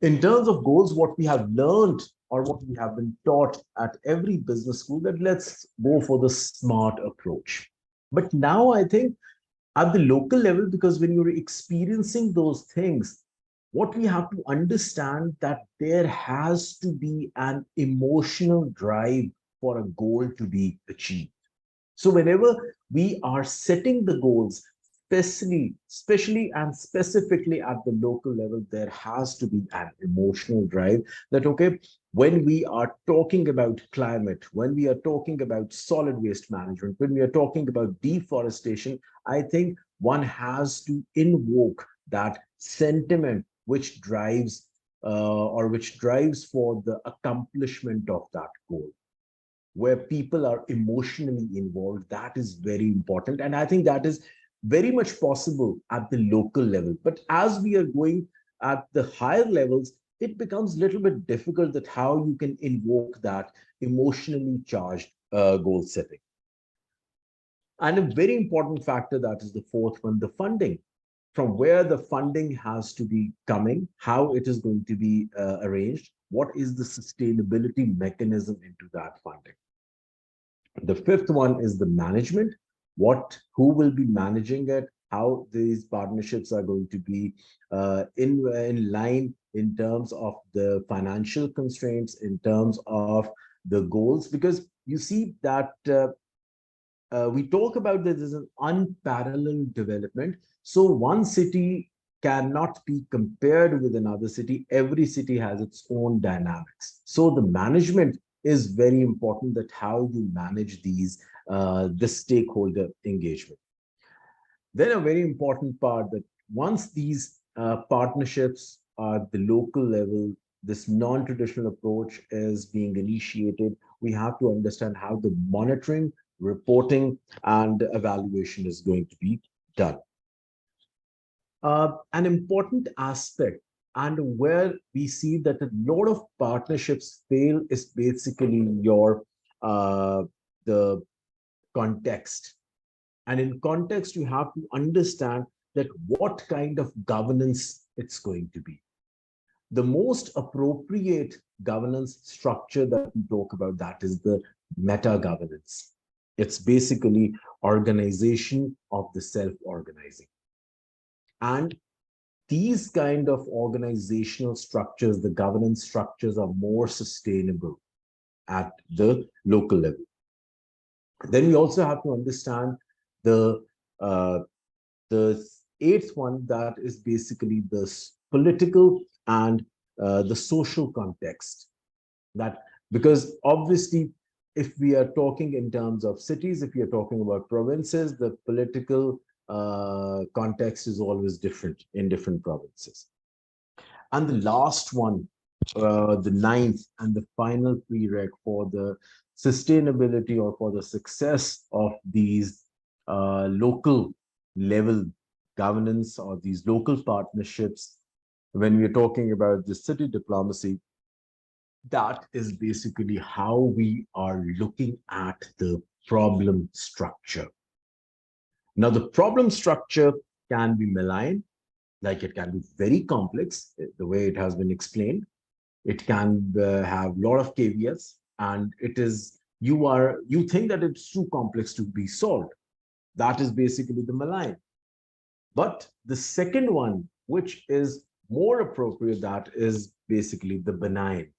In terms of goals, what we have learned, or what we have been taught at every business school, that let's go for the SMART approach. But now I think at the local level, because when you're experiencing those things, what we have to understand, that there has to be an emotional drive for a goal to be achieved. So whenever we are setting the goals, especially and specifically at the local level, there has to be an emotional drive that, okay, when we are talking about climate, when we are talking about solid waste management, when we are talking about deforestation, I think one has to invoke that sentiment which drives for the accomplishment of that goal, where people are emotionally involved. That is very important. And I think that is very much possible at the local level. But as we are going at the higher levels, it becomes a little bit difficult that how you can invoke that emotionally charged goal setting. And a very important factor, that is the fourth one, the funding. From where the funding has to be coming, how it is going to be arranged, what is the sustainability mechanism into that funding. The fifth one is the management. Who will be managing it, how these partnerships are going to be in line in terms of the financial constraints, in terms of the goals, because you see that we talk about that there's an unparalleled development. So one city cannot be compared with another city. Every city has its own dynamics. So the management is very important, that how you manage these, the stakeholder engagement. Then a very important part, that once these partnerships are at the local level, this non-traditional approach is being initiated, we have to understand how the monitoring, reporting, and evaluation is going to be done. An important aspect, and where we see that a lot of partnerships fail, is basically the context. And in context, you have to understand that what kind of governance it's going to be. The most appropriate governance structure that we talk about, that is the meta governance. It's basically organization of the self-organizing. And these kind of organizational structures, the governance structures, are more sustainable at the local level. Then we also have to understand the eighth one, that is basically the political and the social context. That, because obviously, if we are talking in terms of cities, if we are talking about provinces, the political context is always different in different provinces. And the last one, the ninth and the final prereq for the sustainability or for the success of these local level governance or these local partnerships, when we're talking about the city diplomacy, that is basically how we are looking at the problem structure. Now, the problem structure can be malign, like it can be very complex, the way it has been explained. It can have a lot of caveats, and it is, you think that it's too complex to be solved. That is basically the malign. But the second one, which is more appropriate, that is basically the benign,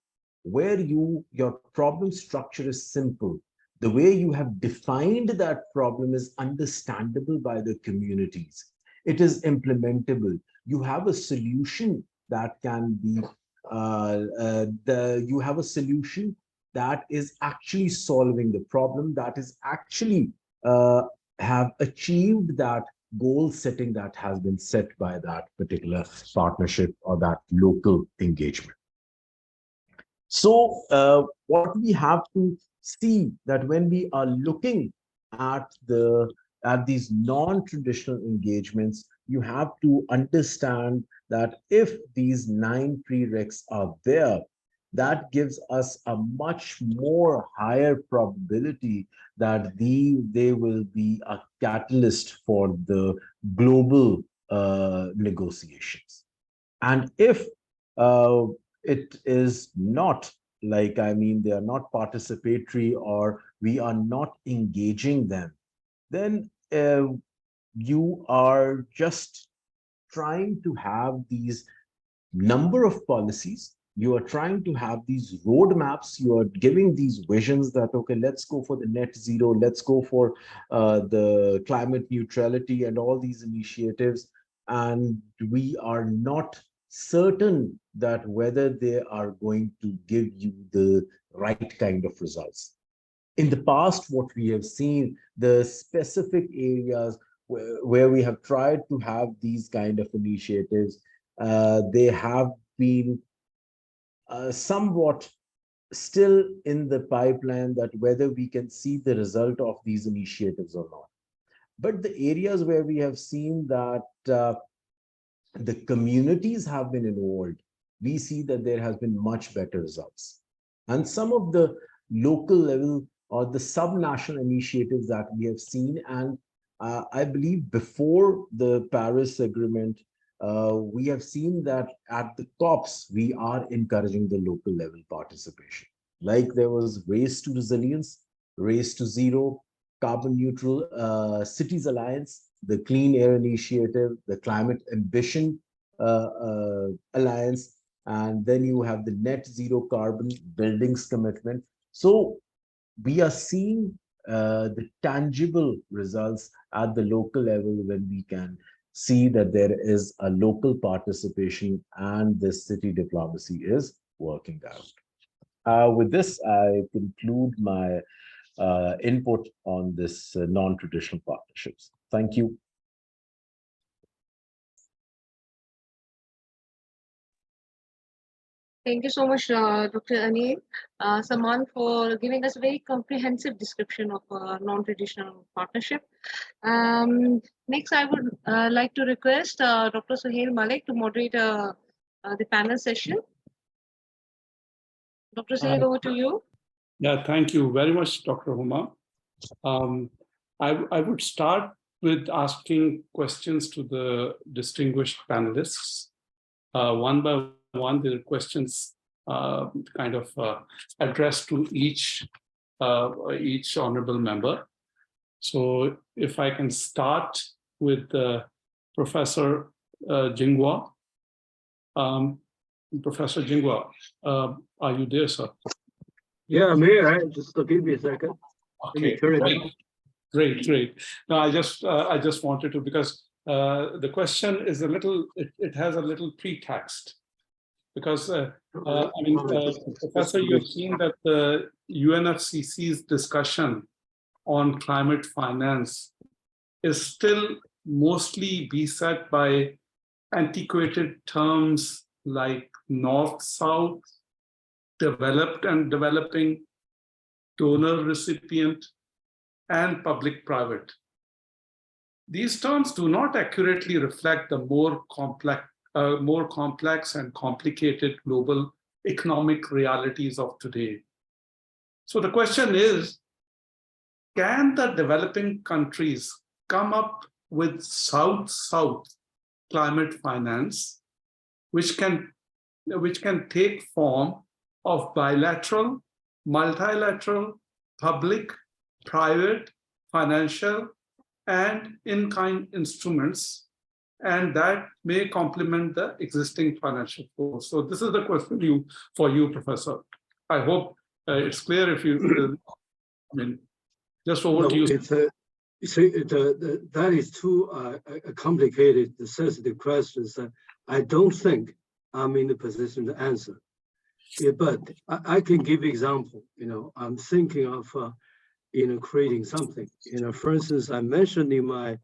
where your problem structure is simple. The way you have defined that problem is understandable by the communities. It is implementable. You have a solution that can be, you have a solution that is actually solving the problem, that is actually have achieved that goal setting that has been set by that particular partnership or that local engagement. So what we have to see, that when we are looking at these non-traditional engagements, you have to understand that if these 9 prereqs are there, that gives us a much more higher probability that they will be a catalyst for the global negotiations. And if it is not, like, I mean, they are not participatory or we are not engaging them, then you are just trying to have these number of policies. You are trying to have these roadmaps. You are giving these visions that, okay, let's go for the net zero, let's go for the climate neutrality and all these initiatives. And we are not certain that whether they are going to give you the right kind of results. In the past, what we have seen, the specific areas where we have tried to have these kind of initiatives, they have been somewhat still in the pipeline, that whether we can see the result of these initiatives or not. But the areas where we have seen that the communities have been involved, we see that there has been much better results. And some of the local level or the sub-national initiatives that we have seen, and I believe before the Paris Agreement, we have seen that at the COPs, we are encouraging the local level participation. Like there was Race to Resilience, Race to Zero, Carbon Neutral Cities Alliance, the Clean Air Initiative, the Climate Ambition Alliance, and then you have the Net Zero Carbon Buildings Commitment. So we are seeing the tangible results at the local level when we can see that there is a local participation and the city diplomacy is working out. With this, I conclude my input on this non-traditional partnerships. Thank you. Thank you so much, Dr. Anil Saman, for giving us a very comprehensive description of non-traditional partnership. Next, I would like to request Dr. Suhail Malik to moderate the panel session. Dr. Suhail, over to you. Yeah, thank you very much, Dr. Huma. I would start with asking questions to the distinguished panelists. One by one, there are questions addressed to each honorable member. So if I can start with Professor Jinghua. Professor Jinghua, are you there, sir? Yeah, I'm here. Just give me a second. Okay, great. No, I just wanted to, because the question is a little, it has a little pretext, because Professor, you've seen that the UNFCCC's discussion on climate finance is still mostly beset by antiquated terms like North-South, developed and developing, donor-recipient, and public-private. These terms do not accurately reflect the more complex and complicated global economic realities of today. So the question is, can the developing countries come up with South-South climate finance, which can take form of bilateral, multilateral, public, private, financial, and in-kind instruments, and that may complement the existing financial flows. So this is the question for you, Professor. I hope it's clear. If you, just over to you. That is too complicated, sensitive questions that I don't think I'm in the position to answer. Yeah, but I can give example. I'm thinking of creating something. For instance, I mentioned in my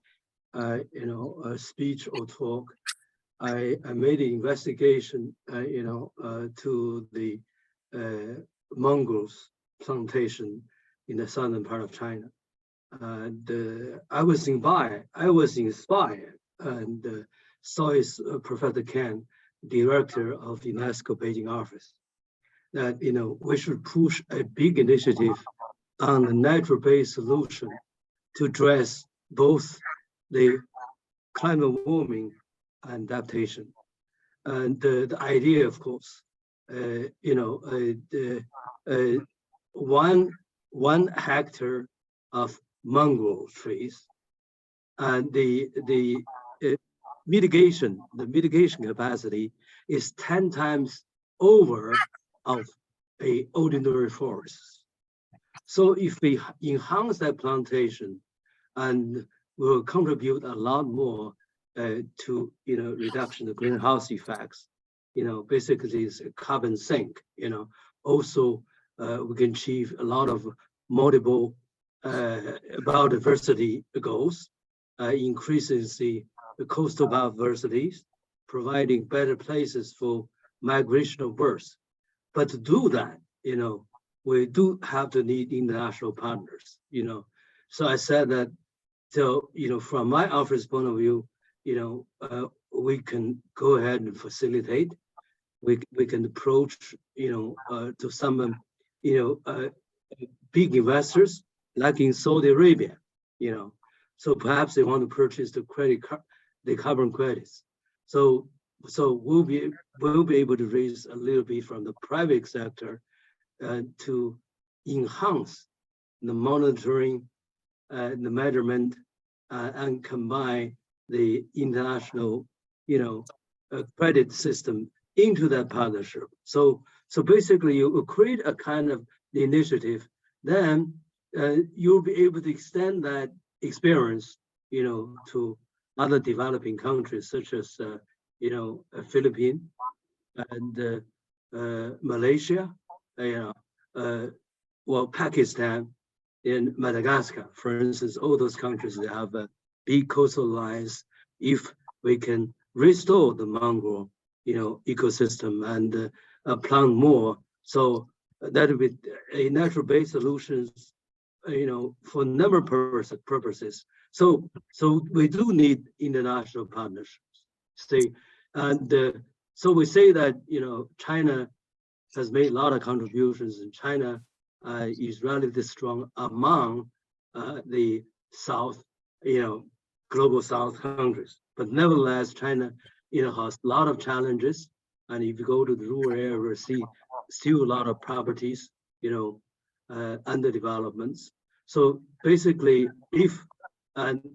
speech or talk, I made an investigation to the mongoose plantation in the southern part of China. I was inspired and saw Professor Ken, director of the UNESCO Beijing office, that we should push a big initiative on a natural-based solution to address both the climate warming and adaptation. And the idea, of course, 1 hectare of mangrove trees, and the mitigation capacity is 10 times over of a ordinary forest. So if we enhance that plantation, and will contribute a lot more to reduction of greenhouse effects, basically it's a carbon sink. Also we can achieve a lot of multiple biodiversity goals, increases the coastal biodiversity, providing better places for migration of birds. But to do that, we do have to need international partners. So I said that, so from my office point of view, we can go ahead and facilitate. We can approach to some big investors like in Saudi Arabia, so perhaps they want to purchase the carbon credits. So we'll be able to raise a little bit from the private sector to enhance the monitoring, the measurement, and combine the international, credit system into that partnership. So basically, you create a kind of initiative, then you'll be able to extend that experience, to other developing countries such as, Philippines and Malaysia, Pakistan, and Madagascar, for instance. All those countries that have big coastal lines. If we can restore the mangrove, ecosystem and plant more, so that would be a natural-based solutions, for a number of purposes. So we do need international partnerships. So we say that China has made a lot of contributions, and China is relatively strong among the South, global South countries. But nevertheless, China, has a lot of challenges. And if you go to the rural area, we see still a lot of properties, under developments. So basically, if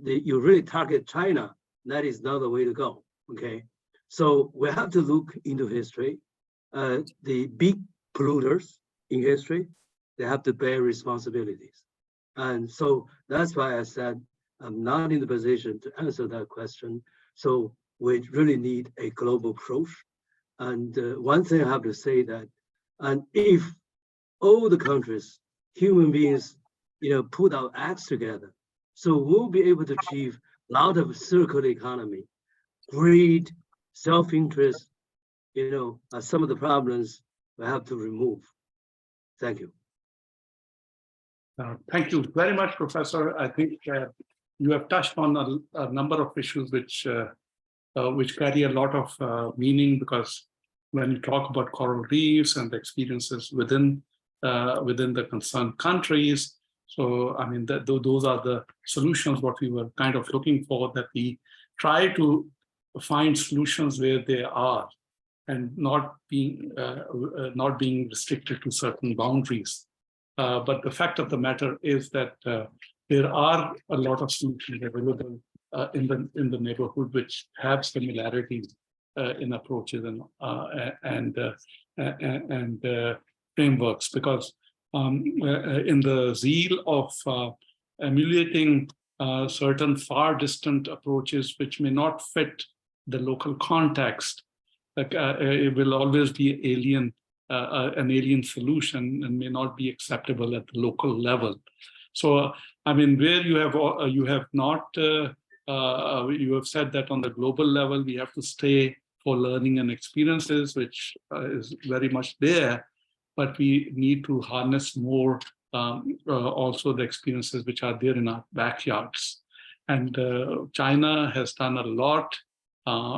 you really target China, that is not the way to go. Okay, so we have to look into history. The big polluters in history, they have to bear responsibilities. And so that's why I said I'm not in the position to answer that question. So we really need a global approach. And one thing I have to say that, and if all the countries, human beings, put our acts together, so we'll be able to achieve a lot of circular economy, greed, self-interest, some of the problems we have to remove. Thank you. Thank you very much, Professor. I think you have touched on a number of issues which carry a lot of meaning, because when you talk about coral reefs and the experiences within the concerned countries, so I mean those are the solutions what we were kind of looking for, that we try to find solutions where they are, and not being restricted to certain boundaries. But the fact of the matter is that there are a lot of solutions available in the neighborhood which have similarities in approaches and frameworks, because in the zeal of emulating certain far distant approaches which may not fit the local context, it will always be an alien solution and may not be acceptable at the local level. So, I mean, where you have said that on the global level, we have to stay for learning and experiences, which is very much there, but we need to harness more also the experiences which are there in our backyards. And China has done a lot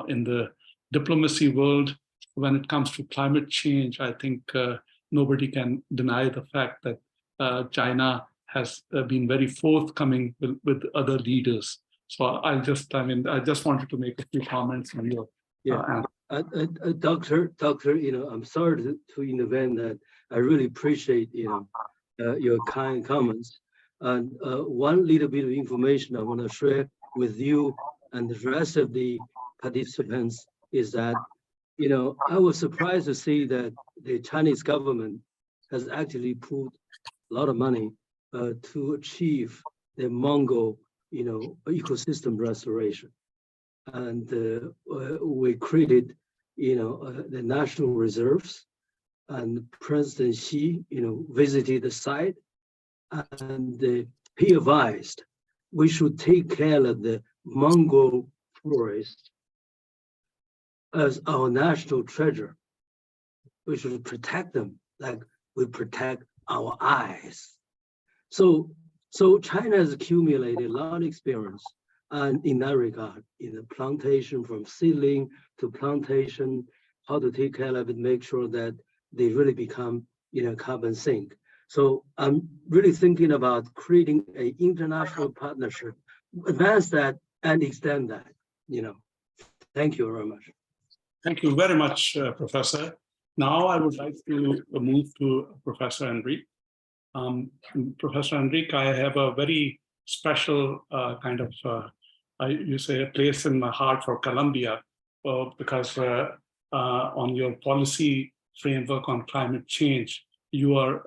in the diplomacy world. When it comes to climate change, I think nobody can deny the fact that China has been very forthcoming with other leaders. So I just wanted to make a few comments on your Doctor, I'm sorry to intervene. That I really appreciate your kind comments. And one little bit of information I want to share with you and the rest of the participants is that, I was surprised to see that the Chinese government has actually put a lot of money to achieve the Mongol, ecosystem restoration. And we created, the national reserves, and President Xi, visited the site, and he advised we should take care of the Mongol forest as our national treasure. We should protect them like we protect our eyes. So China has accumulated a lot of experience and in that regard, in the plantation, from seedling to plantation, how to take care of it, make sure that they really become, carbon sink. So I'm really thinking about creating an international partnership, advance that and extend that, Thank you very much. Thank you very much, Professor. Now I would like to move to Professor Enrique. Professor Enrique, I have a very special kind of, you say, a place in my heart for Colombia, because on your policy framework on climate change, you are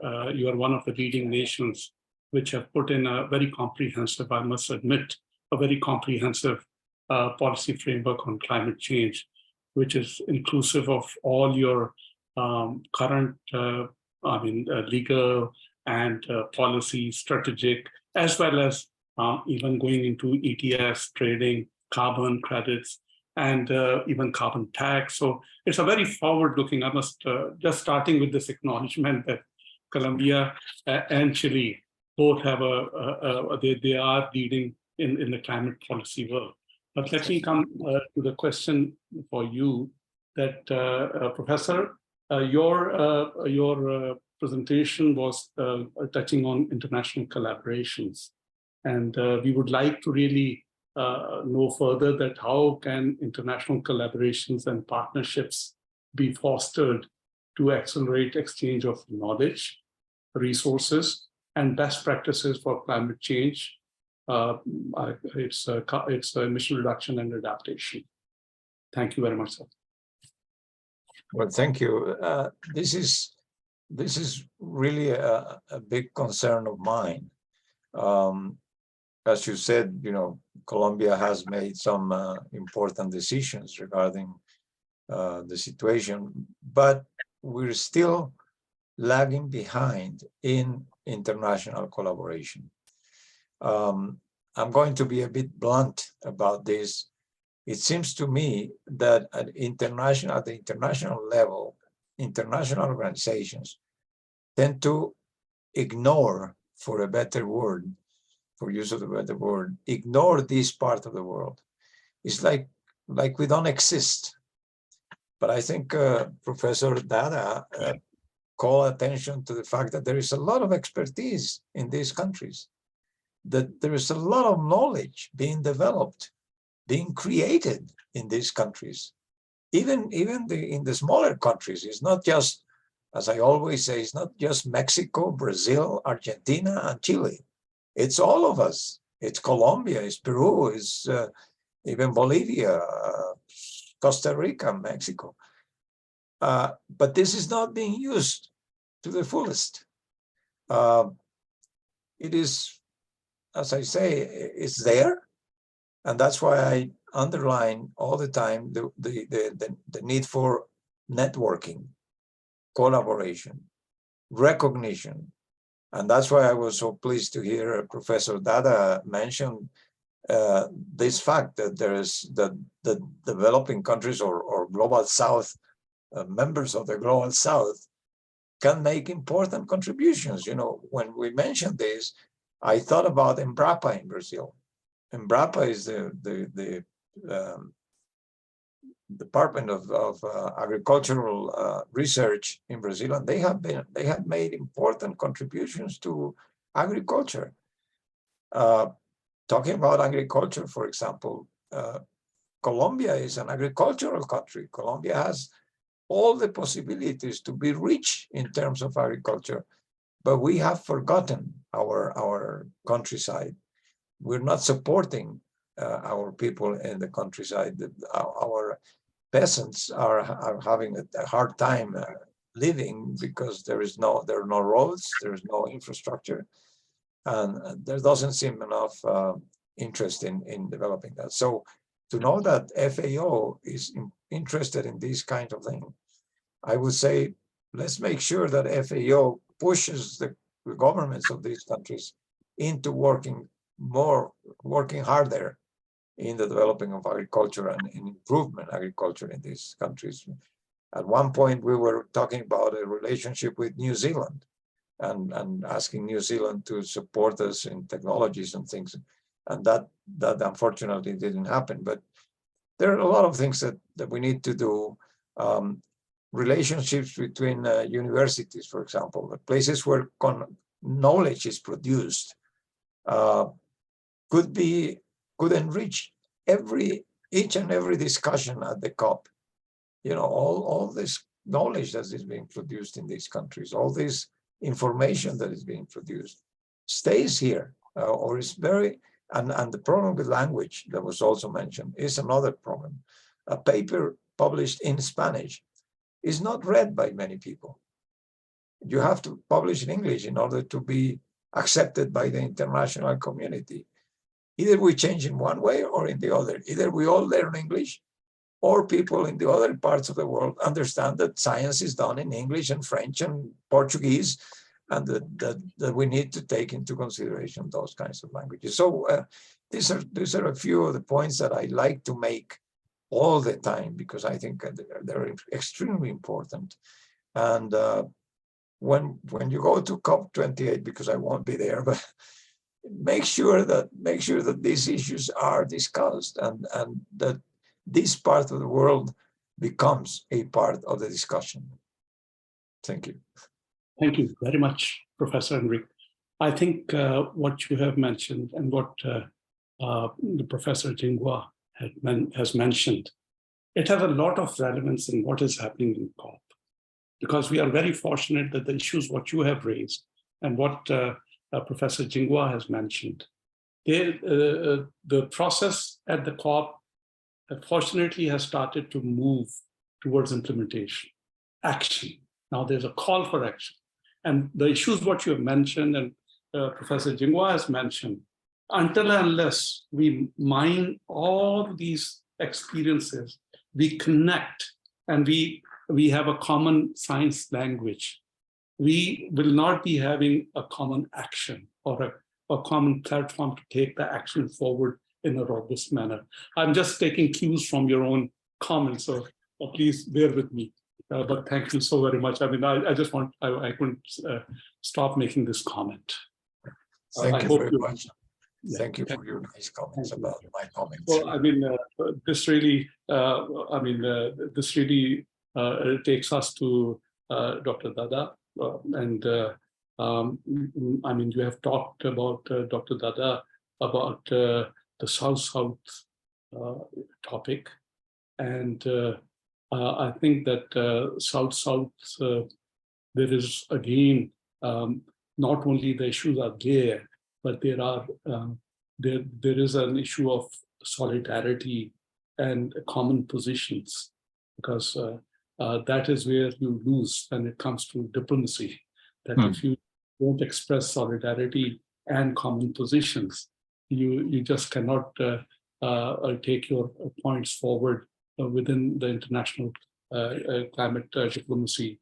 one of the leading nations which have put in a very comprehensive, I must admit, a very comprehensive policy framework on climate change, which is inclusive of all your current, legal and policy, strategic, as well as even going into ETS trading, carbon credits, and even carbon tax. So it's a very forward-looking. I must just starting with this acknowledgement that Colombia and Chile both have they are leading in the climate policy world. But let me come to the question for you that, Professor, your presentation was touching on international collaborations. And we would like to really know further that how can international collaborations and partnerships be fostered to accelerate exchange of knowledge, resources, and best practices for climate change. It's emission reduction and adaptation. Thank you very much, sir. Well, thank you. This is really a big concern of mine. As you said, Colombia has made some important decisions regarding the situation, but we're still lagging behind in international collaboration. I'm going to be a bit blunt about this. It seems to me that at the international level, international organizations tend to ignore, for a better word, for use of a better word, ignore this part of the world. It's like we don't exist. But I think Professor Dada called attention to the fact that there is a lot of expertise in these countries, that there is a lot of knowledge being developed, being created in these countries. Even in the smaller countries, it's not just, as I always say, it's not just Mexico, Brazil, Argentina, and Chile. It's all of us. It's Colombia, it's Peru, it's even Bolivia, Costa Rica, Mexico. But this is not being used to the fullest. It is, as I say, it's there. And that's why I underline all the time the need for networking, collaboration, recognition. And that's why I was so pleased to hear Professor Dada mention this fact that there is the developing countries or global south, members of the global south can make important contributions. When we mentioned this, I thought about Embrapa in Brazil. Embrapa is the Department of Agricultural Research in Brazil, and they have made important contributions to agriculture. Talking about agriculture, for example, Colombia is an agricultural country. Colombia has all the possibilities to be rich in terms of agriculture, but we have forgotten our countryside. We're not supporting our people in the countryside. Our peasants are having a hard time living because there are no roads, there is no infrastructure, and there doesn't seem enough interest in developing that. So to know that FAO is interested in this kind of thing, I would say, let's make sure that FAO pushes the governments of these countries into working harder in the developing of agriculture and in improvement agriculture in these countries. At one point, we were talking about a relationship with New Zealand and asking New Zealand to support us in technologies and things. And that unfortunately didn't happen. But there are a lot of things that we need to do. Relationships between universities, for example, the places where knowledge is produced, could enrich each and every discussion at the COP. All this knowledge that is being produced in these countries, all this information that is being produced stays here, or is very, and the problem with language that was also mentioned is another problem. A paper published in Spanish is not read by many people. You have to publish in English in order to be accepted by the international community. Either we change in one way or in the other. Either we all learn English, or people in the other parts of the world understand that science is done in English and French and Portuguese, and that we need to take into consideration those kinds of languages. So these are a few of the points that I like to make all the time, because I think they're extremely important. And when you go to COP28, because I won't be there, but make sure that these issues are discussed, and that this part of the world becomes a part of the discussion. Thank you. Thank you very much, Professor Enrique. I think what you have mentioned and what the Professor Jingwa has mentioned, it has a lot of relevance in what is happening in COP, because we are very fortunate that the issues what you have raised and what Professor Jingwa has mentioned, the process at the COP fortunately has started to move towards implementation, action. Now there's a call for action. And the issues what you have mentioned and Professor Jingwa has mentioned, until and unless we mine all these experiences, we connect and we have a common science language, we will not be having a common action or a common platform to take the action forward in a robust manner. I'm just taking cues from your own comments, so please bear with me. But thank you so very much. I mean, I just want, I couldn't stop making this comment. Thank you very much. Yeah. Thank you for your nice comments about my comments. Well, I mean, this really, this really takes us to Dr. Dada. I mean, you have talked about Dr. Dada about the South-South topic. And I think that South-South, there is again, not only the issues are there, but there are there is an issue of solidarity and common positions, because that is where you lose when it comes to diplomacy. That if you don't express solidarity and common positions, you just cannot take your points forward within the international climate diplomacy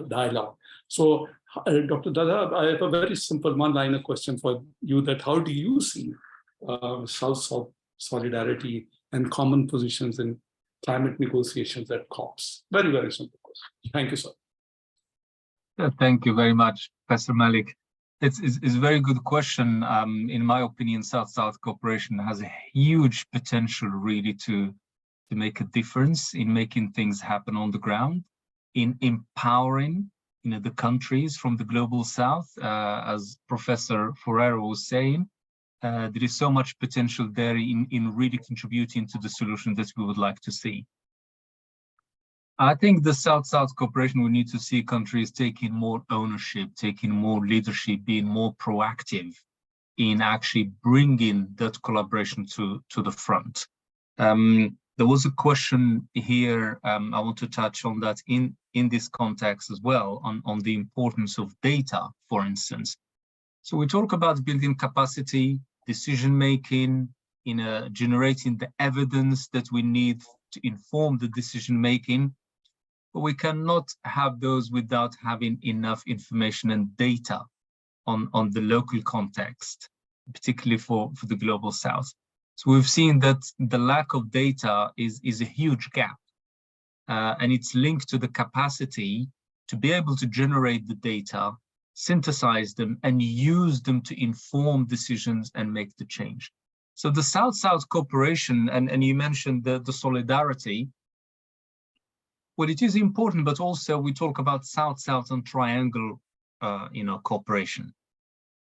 dialogue. So, Dr. Dada, I have a very simple one-liner question for you: that how do you see South-South solidarity and common positions in climate negotiations at COPs? Very, very simple question. Thank you, sir. Thank you very much, Professor Malik. It's a very good question. In my opinion, South-South cooperation has a huge potential really to make a difference in making things happen on the ground, in empowering the countries from the global South. As Professor Ferrero was saying, there is so much potential there in really contributing to the solution that we would like to see. I think the South-South cooperation, we need to see countries taking more ownership, taking more leadership, being more proactive in actually bringing that collaboration to the front. There was a question here, I want to touch on that in this context as well, on the importance of data, for instance. So we talk about building capacity, decision-making, generating the evidence that we need to inform the decision-making, but we cannot have those without having enough information and data on the local context, particularly for the global South. So we've seen that the lack of data is a huge gap, and it's linked to the capacity to be able to generate the data, synthesize them, and use them to inform decisions and make the change. So the South-South cooperation, and you mentioned the solidarity, well, it is important, but also we talk about South-South and triangle, cooperation.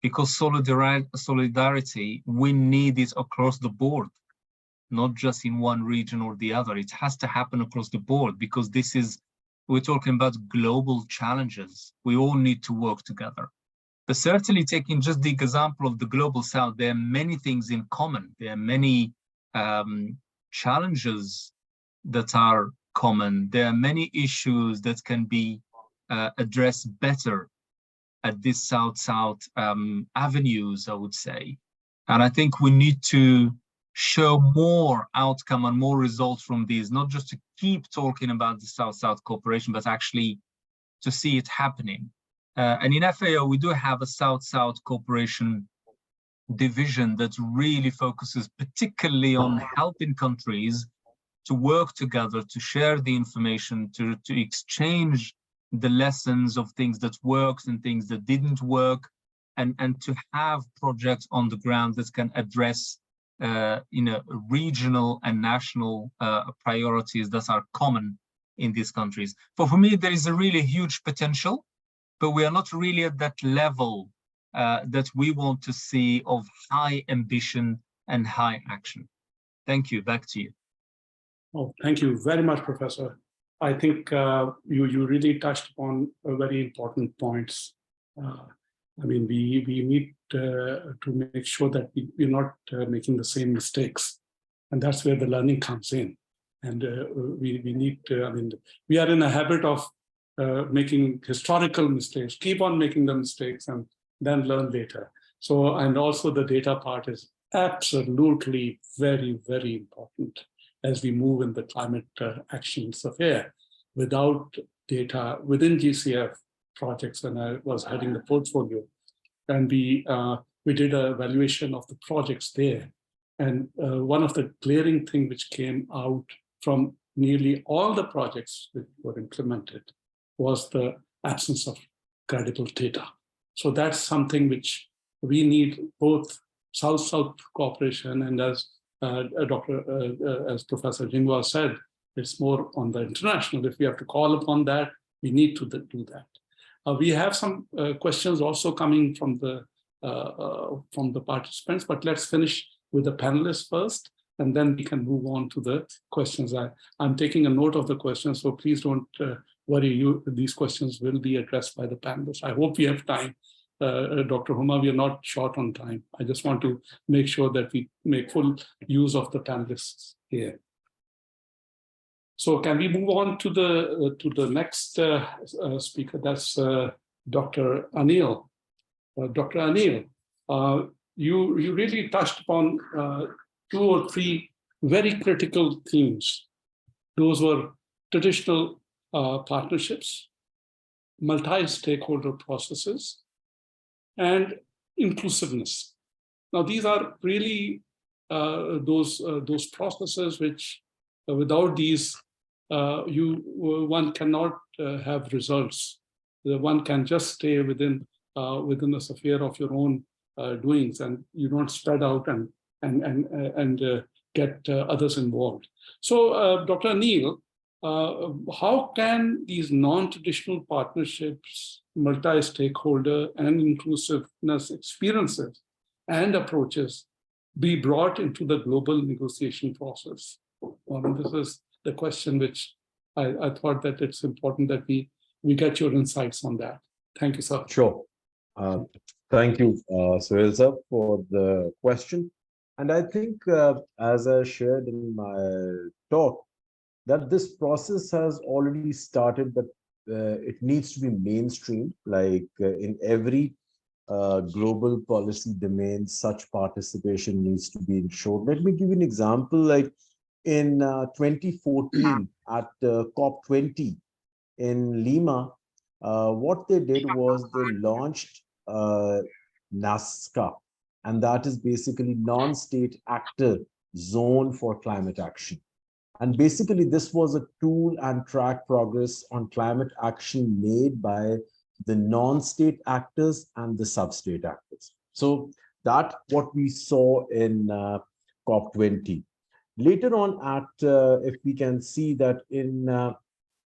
Because solidarity, we need it across the board, not just in one region or the other. It has to happen across the board, because we're talking about global challenges. We all need to work together. But certainly, taking just the example of the global South, there are many things in common. There are many challenges that are common. There are many issues that can be addressed better at these South-South avenues, I would say. And I think we need to show more outcome and more results from these, not just to keep talking about the South-South cooperation, but actually to see it happening. And in FAO, we do have a South-South cooperation division that really focuses particularly on helping countries to work together, to share the information, to exchange the lessons of things that worked and things that didn't work, and to have projects on the ground that can address regional and national priorities that are common in these countries. For me, there is a really huge potential, but we are not really at that level that we want to see of high ambition and high action. Thank you. Back to you. Oh, thank you very much, Professor. I think you really touched upon very important points. I mean, we need to make sure that we're not making the same mistakes. And that's where the learning comes in. And we need to, I mean, we are in a habit of making historical mistakes, keep on making the mistakes and then learn later. So, and also the data part is absolutely very, very important as we move in the climate action sphere. Without data within GCF projects, when I was heading the portfolio, and we did an evaluation of the projects there. And one of the glaring things which came out from nearly all the projects that were implemented was the absence of credible data. So that's something which we need, both South-South cooperation, and as as Professor Jingwal said, it's more on the international. If we have to call upon that, we need to do that. We have some questions also coming from the participants, but let's finish with the panelists first, and then we can move on to the questions. I'm taking a note of the questions, so please don't worry. These questions will be addressed by the panelists. I hope we have time. Dr. Huma, we are not short on time. I just want to make sure that we make full use of the panelists here. So can we move on to the next speaker? That's Dr. Anil. Dr. Anil, you really touched upon 2 or 3 very critical themes. Those were traditional partnerships, multi-stakeholder processes, and inclusiveness. Now, these are really those processes which, without these, one cannot have results. One can just stay within the sphere of your own doings, and you don't spread out and get others involved. So, Dr. Anil, how can these non-traditional partnerships, multi-stakeholder and inclusiveness experiences and approaches be brought into the global negotiation process? This is the question which I thought that it's important that we get your insights on that. Thank you, sir. Sure. Thank you, Sohail sir, for the question. And I think, as I shared in my talk, that this process has already started, but it needs to be mainstreamed. Like in every global policy domain, such participation needs to be ensured. Let me give you an example. Like in 2014 at COP28 in Lima, what they did was they launched NASCA, and that is basically non-state actor zone for climate action. And basically, this was a tool and track progress on climate action made by the non-state actors and the sub-state actors. So that's what we saw in COP20. Later on, if we can see that in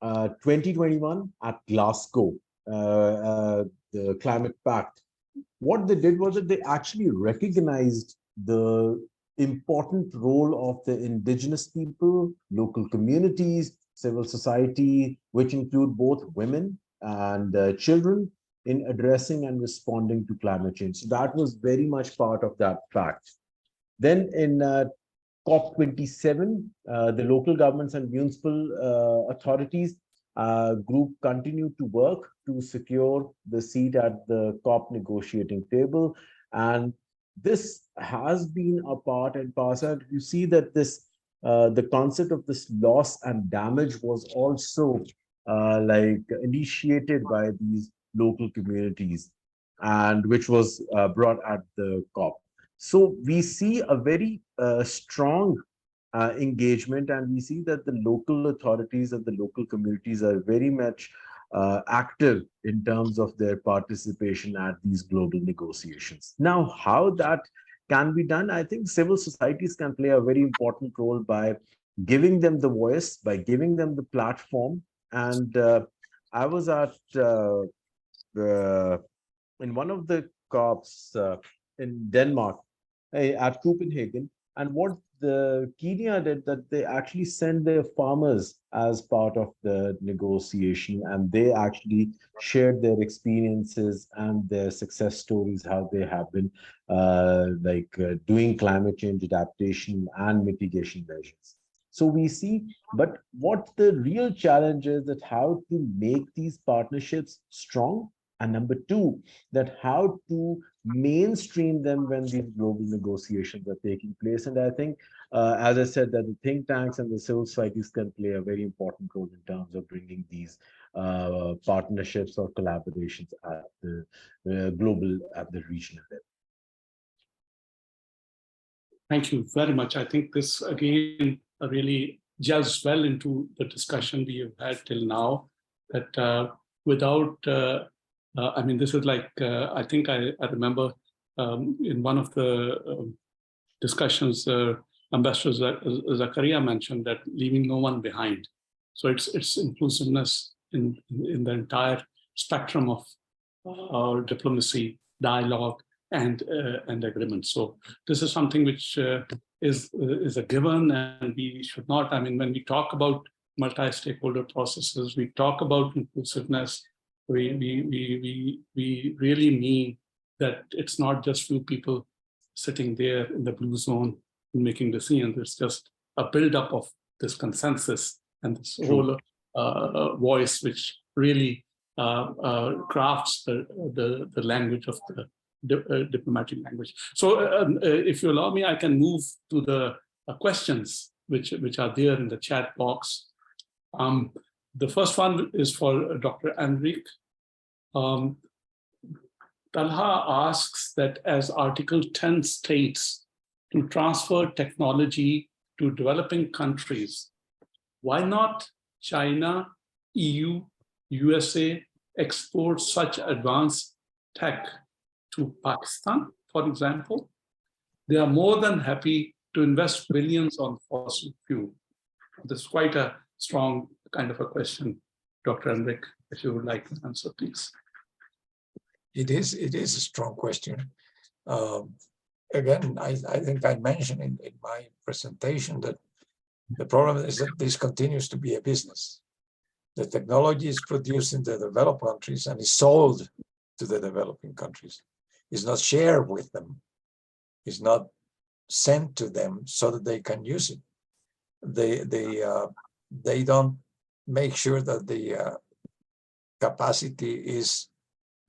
2021 at Glasgow, the Climate Pact, what they did was that they actually recognized the important role of the indigenous people, local communities, civil society, which include both women and children, in addressing and responding to climate change. So that was very much part of that pact. Then in COP27, the local governments and municipal authorities group continued to work to secure the seat at the COP negotiating table. And this has been a part and parcel. You see that this, the concept of this loss and damage was also like initiated by these local communities, and which was brought at the COP. So we see a very strong engagement, and we see that the local authorities and the local communities are very much active in terms of their participation at these global negotiations. Now, how that can be done, I think civil societies can play a very important role by giving them the voice, by giving them the platform. And I was at in one of the COPs in Denmark, at Copenhagen. And what the Kenya did, that they actually sent their farmers as part of the negotiation, and they actually shared their experiences and their success stories, how they have been doing climate change adaptation and mitigation measures. So we see, but what the real challenge is, that how to make these partnerships strong, and number two, that how to mainstream them when these global negotiations are taking place. And I think, as I said, that the think tanks and the civil societies can play a very important role in terms of bringing these partnerships or collaborations at the global, at the regional level. Thank you very much. I think this again really gels well into the discussion we have had till now, that without, I mean, this is like, I think I remember in one of the discussions, Ambassador Zakaria mentioned that leaving no one behind. So it's inclusiveness in the entire spectrum of diplomacy, dialogue, and agreement. So this is something which is a given, and we should not. I mean, when we talk about multi-stakeholder processes, we talk about inclusiveness. We really mean that it's not just few people sitting there in the blue zone making decisions. It's just a buildup of this consensus and this whole voice, which really crafts the language of the diplomatic language. So if you allow me, I can move to the questions which are there in the chat box. The first one is for Dr. Enrique. Talha asks that, as Article 10 states, to transfer technology to developing countries, why not China, EU, USA export such advanced tech to Pakistan, for example? They are more than happy to invest billions on fossil fuel. This is quite a strong kind of a question, Dr. Enrique, if you would like to answer, please. It is a strong question. Again, I think I mentioned in my presentation that the problem is that this continues to be a business. The technology is produced in the developed countries and is sold to the developing countries. It's not shared with them. It's not sent to them so that they can use it. They don't make sure that the capacity is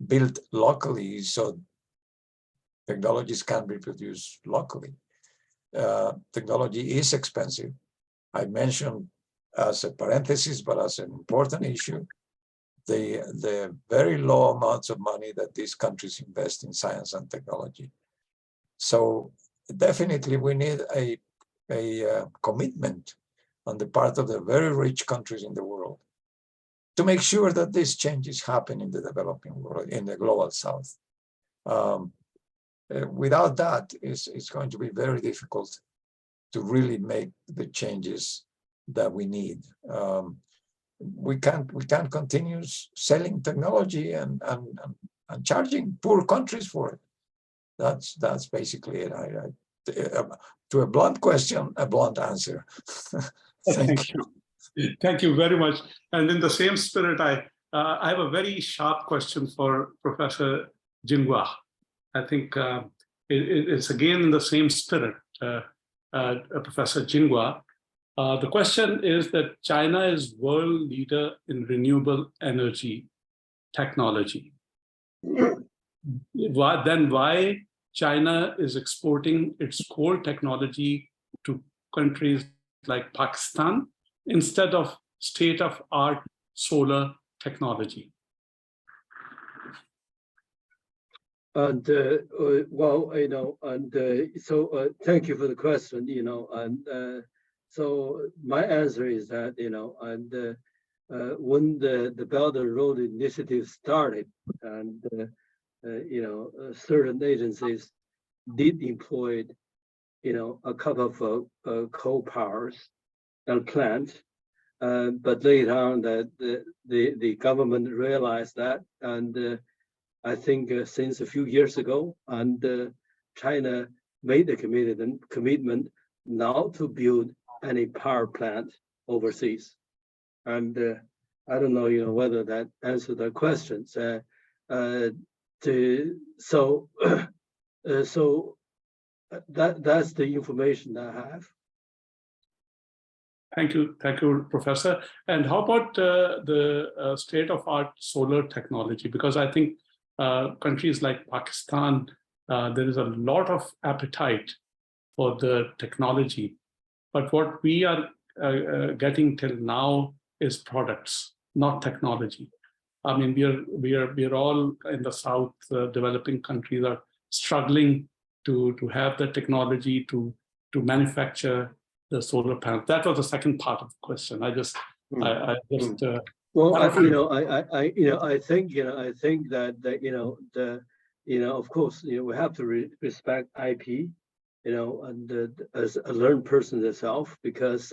built locally, so technologies can be produced locally. Technology is expensive. I mentioned as a parenthesis, but as an important issue, the very low amounts of money that these countries invest in science and technology. So definitely we need a commitment on the part of the very rich countries in the world to make sure that these changes happen in the developing world, in the global south. Without that, it's going to be very difficult to really make the changes that we need. We can't continue selling technology and charging poor countries for it. That's basically it. To a blunt question, a blunt answer. Thank you. Thank you very much. And in the same spirit, I have a very sharp question for Professor Jinghua. I think it's again in the same spirit, Professor Jinghua. The question is that China is world leader in renewable energy technology. Then why China is exporting its core technology to countries like Pakistan instead of state-of-art solar technology? And well, so thank you for the question, and so my answer is that, when the Belt and Road Initiative started, and certain agencies did employ, a couple of coal powers and plants, but later on that the government realized that, and I think since a few years ago, and China made the commitment not to build any power plant overseas. And I don't know, whether that answered the questions. So that's the information I have. Thank you, Professor. And how about the state-of-art solar technology? Because I think countries like Pakistan, there is a lot of appetite for the technology. But what we are getting till now is products, not technology. I mean, we are all in the South, developing countries are struggling to have the technology to manufacture the solar panels. That was the second part of the question. I just Well, I think that of course, we have to respect IP, and as a learned person itself, because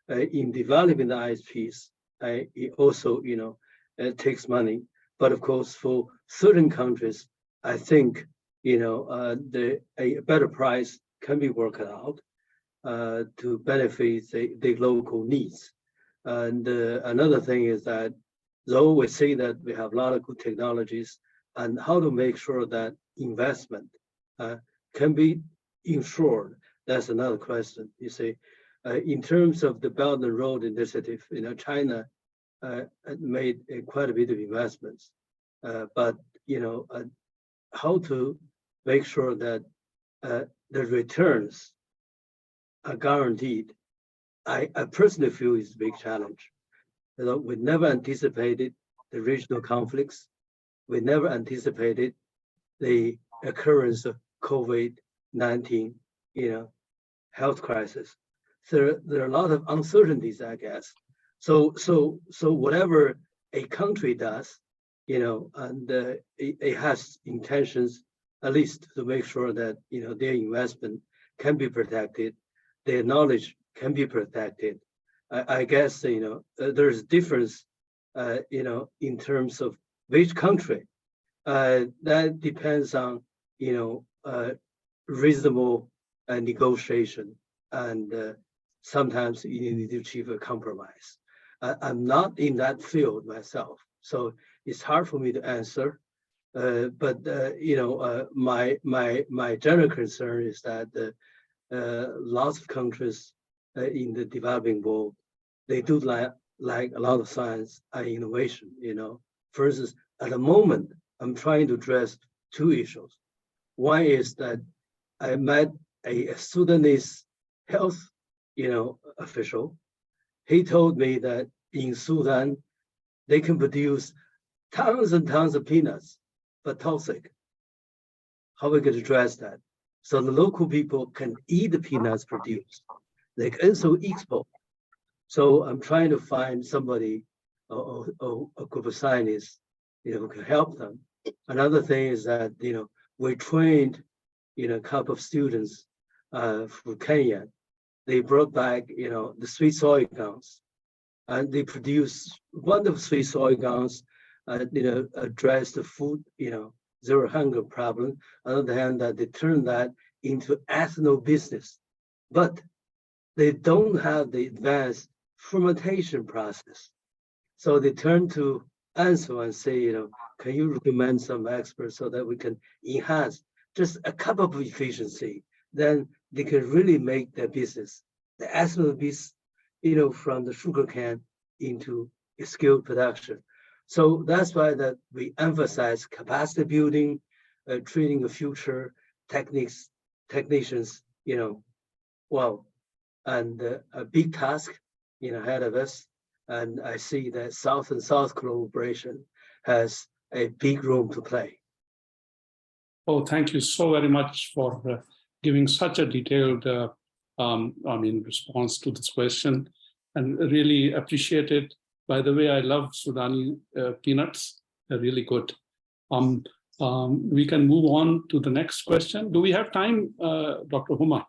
in developing the ISPs, it also, it takes money. But of course, for certain countries, I think, a better price can be worked out to benefit the local needs. And another thing is that, though we say that we have a lot of good technologies, and how to make sure that investment can be ensured, that's another question. You see, in terms of the Belt and Road Initiative, China made quite a bit of investments, but how to make sure that the returns are guaranteed, I personally feel is a big challenge. We never anticipated the regional conflicts. We never anticipated the occurrence of COVID-19, health crisis. So there are a lot of uncertainties, I guess. So whatever a country does, and it has intentions, at least to make sure that their investment can be protected, their knowledge can be protected. I guess there's difference, in terms of which country. That depends on reasonable negotiation, and sometimes you need to achieve a compromise. I'm not in that field myself, so it's hard for me to answer. But my general concern is that lots of countries in the developing world, they do like a lot of science and innovation. For instance, at the moment, I'm trying to address two issues. One is that I met a Sudanese health, official. He told me that in Sudan, they can produce tons and tons of peanuts, but toxic. How are we going to address that? So the local people can eat the peanuts produced. They can also export. So I'm trying to find somebody, a group of scientists, who can help them. Another thing is that, we trained, a couple of students from Kenya. They brought back, the sweet soy gums, and they produced wonderful sweet soy gums, address the food, zero hunger problem. On the other hand, that they turned that into ethanol business, but they don't have the advanced fermentation process. So they turn to Ansel and say, can you recommend some experts so that we can enhance just a couple of efficiency? Then they can really make their business, the ethanol business, from the sugar cane into a skilled production. So that's why that we emphasize capacity building, training the future technicians, and a big task, ahead of us. And I see that South and South collaboration has a big role to play. Oh, thank you so very much for giving such a detailed, response to this question, and really appreciate it. By the way, I love Sudani peanuts; they're really good. We can move on to the next question. Do we have time, Dr. Huma?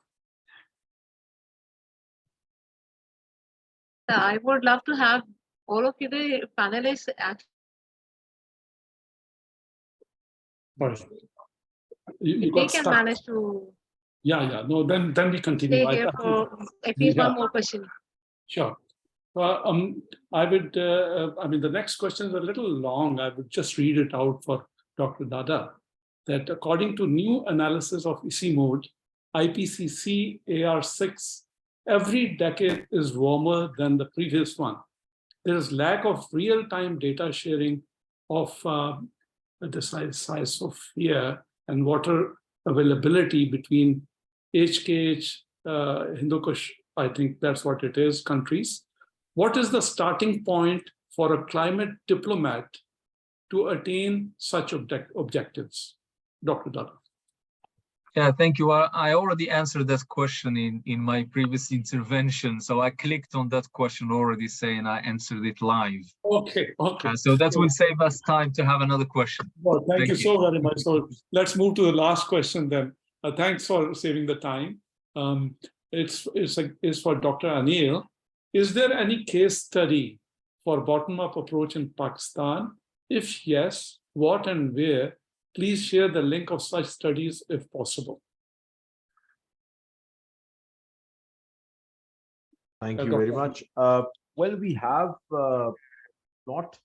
I would love to have all of you, the panelists, Sorry. You they got can stuck. manage to Yeah. No, then we continue. Stay here for at least one more question. Sure. I would, I mean, the next question is a little long. I would just read it out for Dr. Dada, that according to new analysis of ISI mode, IPCC AR6, every decade is warmer than the previous one. There is lack of real-time data sharing of the size of air and water availability between HKH, Hindu Kush, I think that's what it is, countries. What is the starting point for a climate diplomat to attain such objectives? Dr. Dada. Yeah, thank you. I already answered that question in my previous intervention. So I clicked on that question already saying I answered it live. Okay. So that will save us time to have another question. Well, thank you so very much. So let's move to the last question then. Thanks for saving the time. It's for Dr. Anil. Is there any case study for bottom-up approach in Pakistan? If yes, what and where? Please share the link of such studies if possible. Thank you very much. Well, we have not.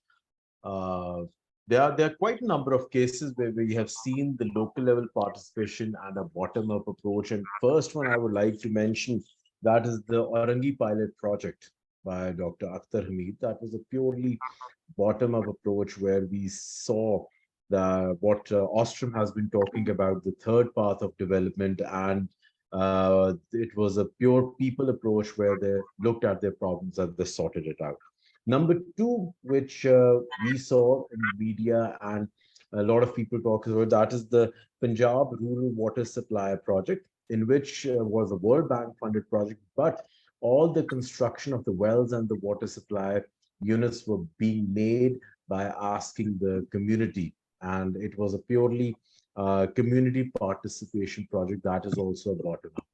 There are quite a number of cases where we have seen the local level participation and a bottom-up approach. And first one I would like to mention, that is the Orangi pilot project by Dr. Akhtar Hamid. That was a purely bottom-up approach where we saw what Ostrom has been talking about, the third path of development, and it was a pure people approach where they looked at their problems and they sorted it out. Number two, which we saw in the media and a lot of people talk about, that is the Punjab Rural Water Supply Project, in which was a World Bank funded project, but all the construction of the wells and the water supply units were being made by asking the community. And it was a purely community participation project that is also a bottom-up.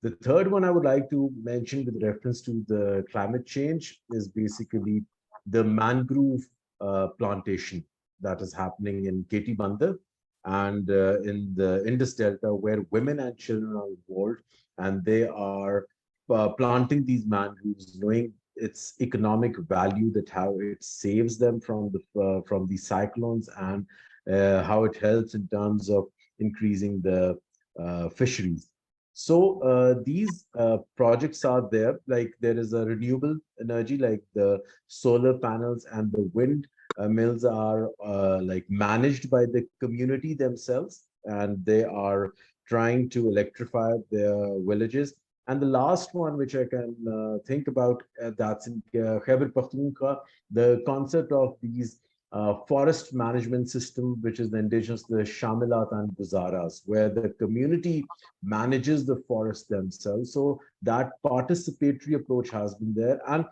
The third one I would like to mention with reference to the climate change is basically the mangrove plantation that is happening in Keti Bandar and in the Indus Delta, where women and children are involved, and they are planting these mangroves, knowing its economic value, that how it saves them from the cyclones, and how it helps in terms of increasing the fisheries. So these projects are there, like there is a renewable energy, like the solar panels and the wind mills are like managed by the community themselves, and they are trying to electrify their villages. And the last one, which I can think about, that's in Khyber Pakhtunkhwa, the concept of these forest management system, which is the indigenous, the Shamilat and Guzaras, where the community manages the forest themselves. So that participatory approach has been there. And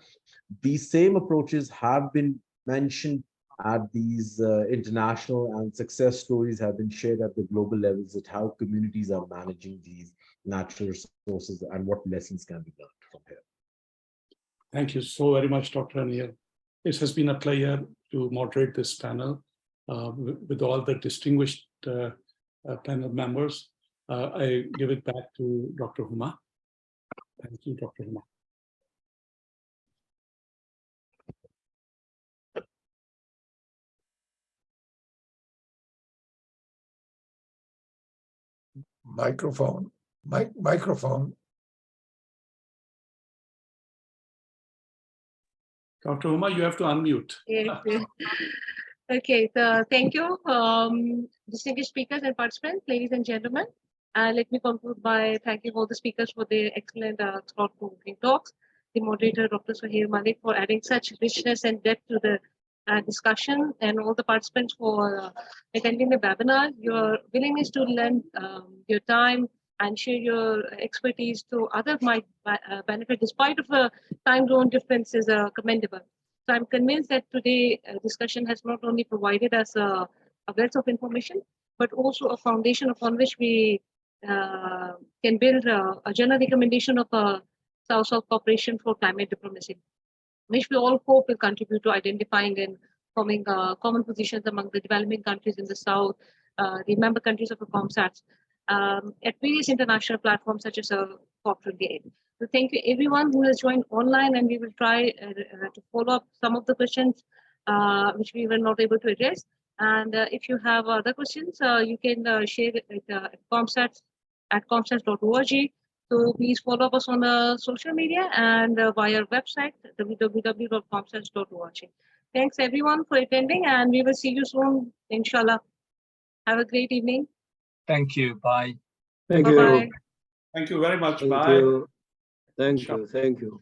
these same approaches have been mentioned at these international, and success stories have been shared at the global levels, at how communities are managing these natural resources and what lessons can be learned from here. Thank you so very much, Dr. Anil. It has been a pleasure to moderate this panel with all the distinguished panel members. I give it back to Dr. Huma. Thank you, Dr. Huma. Microphone. Microphone. Dr. Huma, you have to unmute. Okay, so thank you, distinguished speakers and participants, ladies and gentlemen. Let me conclude by thanking all the speakers for their excellent thought-provoking talks. The moderator, Dr. Suhail Malik, for adding such richness and depth to the discussion, and all the participants for attending the webinar. Your willingness to lend your time and share your expertise to others might benefit despite of a time zone difference is commendable. So I'm convinced that today discussion has not only provided us a wealth of information, but also a foundation upon which we can build a general recommendation of a South-South cooperation for climate diplomacy, which we all hope will contribute to identifying and forming common positions among the developing countries in the South, the member countries of the COMSATs, at various international platforms such as COP28. So thank you everyone who has joined online, and we will try to follow up some of the questions which we were not able to address. And if you have other questions, you can share it at comsats.org. So please follow us on social media and via our website, www.comsats.org. Thanks everyone for attending, and we will see you soon, inshallah. Have a great evening. Thank you. Bye. Thank Bye-bye. you. Thank you very much. Thank Bye. you. Thank Sure. you. Thank you.